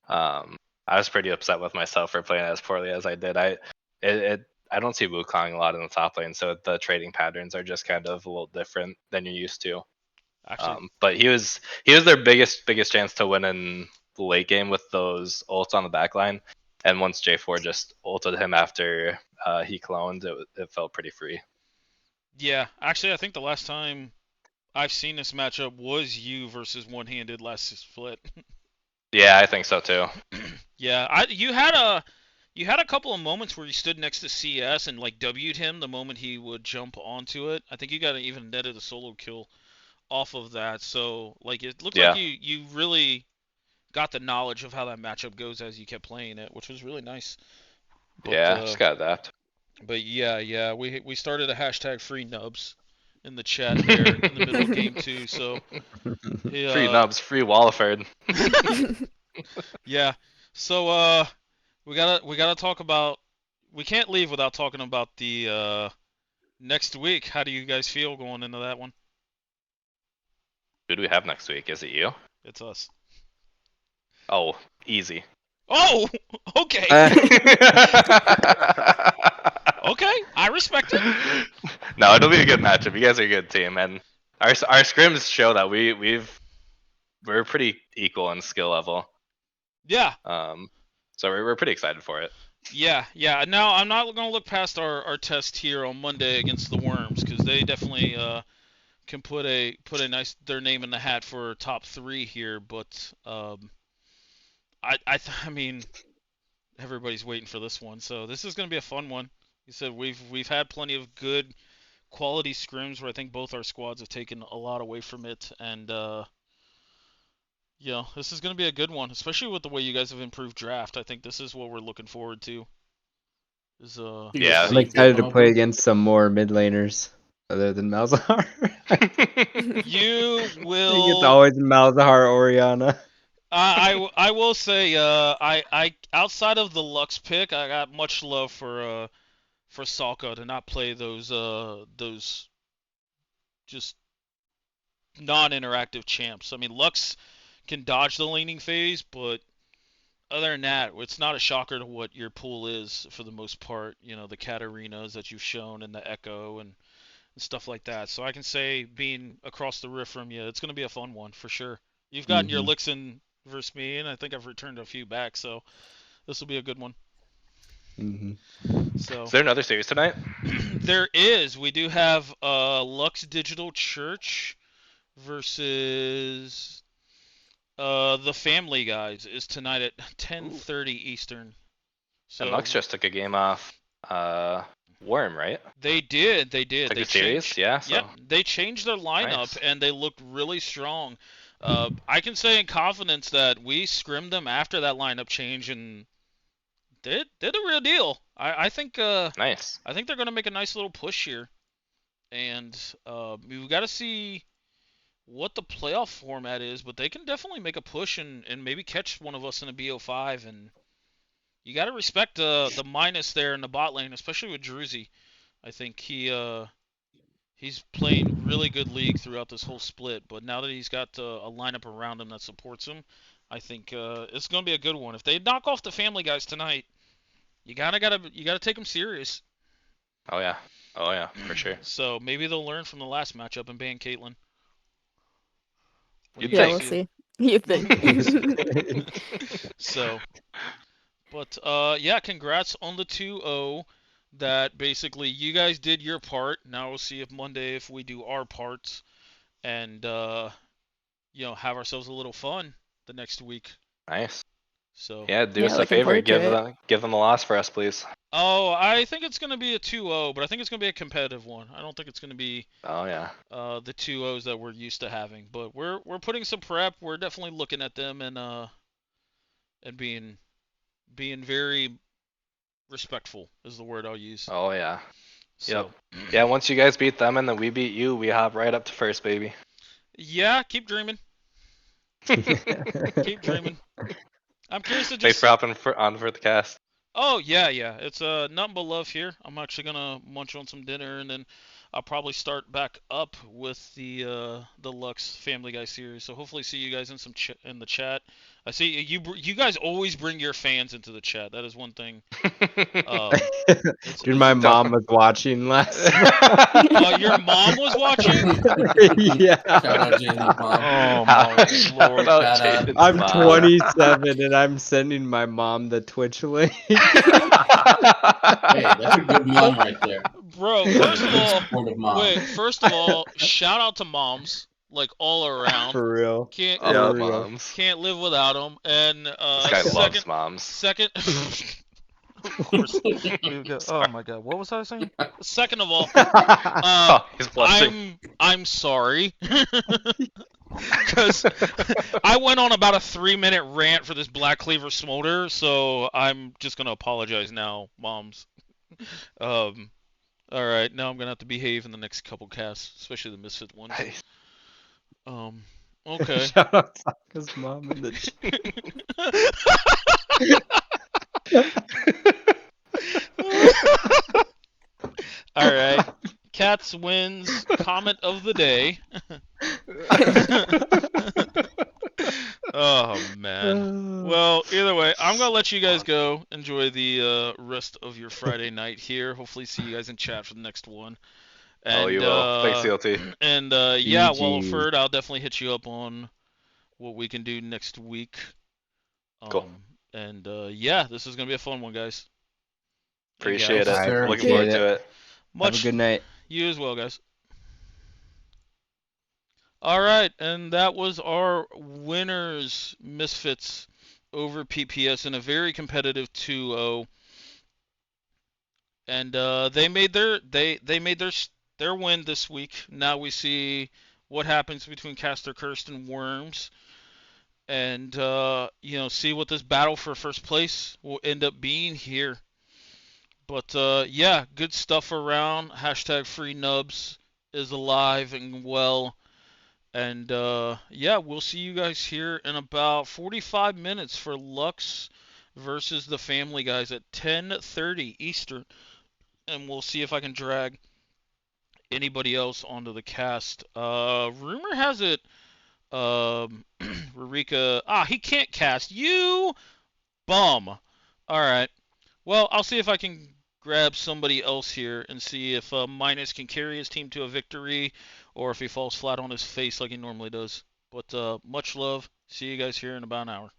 I was pretty upset with myself for playing as poorly as I did. I don't see Wukong a lot in the top lane, so the trading patterns are just kind of a little different than you're used to. Actually, But he was their biggest chance to win in the late game with those ults on the back line. And once J4 just ulted him after he cloned, it felt pretty free. yeah, actually, I think the last time I've seen this matchup was you versus one-handed last split. Yeah, I think so too. Yeah, you had You had a couple of moments where you stood next to CS and like W'd him the moment he would jump onto it. I think you got to even netted a solo kill off of that. So like it looked like you really got the knowledge of how that matchup goes as you kept playing it, which was really nice. But, just got that. But yeah, we started a hashtag free nubs in the chat there in the middle of game 2. So Free nubs, free Walliford. Yeah. So we gotta talk about. We can't leave without talking about the next week. How do you guys feel going into that one? Who do we have next week? Is it you? It's us. Oh, easy. Oh, okay. Okay, I respect it. No, it'll be a good matchup. You guys are a good team, and our scrims show that we're pretty equal in skill level. Yeah. So we're pretty excited for it. Yeah. Now I'm not gonna look past our test here on Monday against the Worms because they definitely can put a their name in the hat for top 3 here, but I mean everybody's waiting for this one, so this is gonna be a fun one. You said we've had plenty of good quality scrims where I think both our squads have taken a lot away from it, and this is gonna be a good one, especially with the way you guys have improved draft. I think this is what we're looking forward to. I'm excited to play against some more mid laners other than Malzahar. You will. I think it's always Malzahar Oriana. I will say I outside of the Lux pick, I got much love for Salka to not play those just non-interactive champs. I mean, Lux can dodge the laning phase, but other than that, it's not a shocker to what your pool is for the most part. You know, the Katarinas that you've shown and the Echo and stuff like that. So I can say, being across the rift from you, it's going to be a fun one for sure. You've gotten your licks in versus me, and I think I've returned a few back, so this will be a good one. So, is there another series tonight? There is. We do have Lux Digital Church versus the Family Guys is tonight at 10:30 Eastern. So And Lux just took a game off Worm, right? They did. They series, yeah. So. Yep, they changed their lineup and they looked really strong. I can say in confidence that we scrimmed them after that lineup change and did a real deal. I think nice. I think they're gonna make a nice little push here, and we've got to see what the playoff format is, but they can definitely make a push and maybe catch one of us in a BO5, and you got to respect the minus there in the bot lane, especially with Druzy. I think he's playing really good league throughout this whole split, but now that he's got a lineup around him that supports him, I think it's going to be a good one. If they knock off the Family Guys tonight, you gotta take them serious. Oh yeah, for sure. So maybe they'll learn from the last matchup and ban Caitlyn. We'll see. You think? So, but yeah, congrats on the 2-0. That basically you guys did your part. Now we'll see if Monday if we do our parts, and have ourselves a little fun the next week. Nice. So yeah, do us a favor, give them a loss for us, please. Oh, I think it's gonna be a 2-0, but I think it's gonna be a competitive one. I don't think it's gonna be the 2-0s that we're used to having. But we're putting some prep. We're definitely looking at them and being very respectful is the word I'll use. Oh yeah. So, yep. Yeah, once you guys beat them and then we beat you, we hop right up to first, baby. Yeah, keep dreaming. Keep dreaming. I'm curious to just. Thanks for hopping on for the cast. Oh yeah. It's nothing but love here. I'm actually gonna munch on some dinner and then I'll probably start back up with the Lux Family Guy series. So hopefully see you guys in the chat. I see you guys always bring your fans into the chat. That is one thing. Dude, my mom was watching last night. Your mom was watching? Yeah. Shout out Jamie's mom. Oh my lord. I'm 27 and I'm sending my mom the Twitch link. Hey, that's a good mom right there. Bro, first of all, shout out to moms. Like all around. For real. Can't moms. Can't live without them. And this guy loves moms. Second, Of course. We've got, oh my god, what was I saying? Second of all, Oh, he's blushing. I'm sorry. Because I went on about a 3-minute rant for this Black Cleaver Smolder, so I'm just gonna apologize now, moms. All right, now I'm gonna have to behave in the next couple casts, especially the Misfit ones. Nice. Okay. Shout out Sokka's mom in the All right. Cats wins comment of the day. Oh man. Well, either way, I'm gonna let you guys go. Enjoy the rest of your Friday night here. Hopefully, see you guys in chat for the next one. And, Oh, you will. Thanks, CLT. And yeah, GG. Wallford, I'll definitely hit you up on what we can do next week. Cool. And yeah, this is gonna be a fun one, guys. And Appreciate gals. it. Sure. Looking forward Appreciate to it. Much Have a good night. You as well, guys. All right, and that was our winners, Misfits, over PPS in a very competitive 2-0. And they made their win this week. Now we see what happens between Caster Cursed and Worms, and see what this battle for first place will end up being here. But yeah, good stuff around. Hashtag Free Nubs is alive and well. And yeah, we'll see you guys here in about 45 minutes for Lux versus the Family Guys at 10:30 Eastern. And we'll see if I can drag anybody else onto the cast. Rumor has it, Rurika. He can't cast. You bum. All right. Well, I'll see if I can grab somebody else here and see if Minus can carry his team to a victory or if he falls flat on his face like he normally does. But much love. See you guys here in about an hour.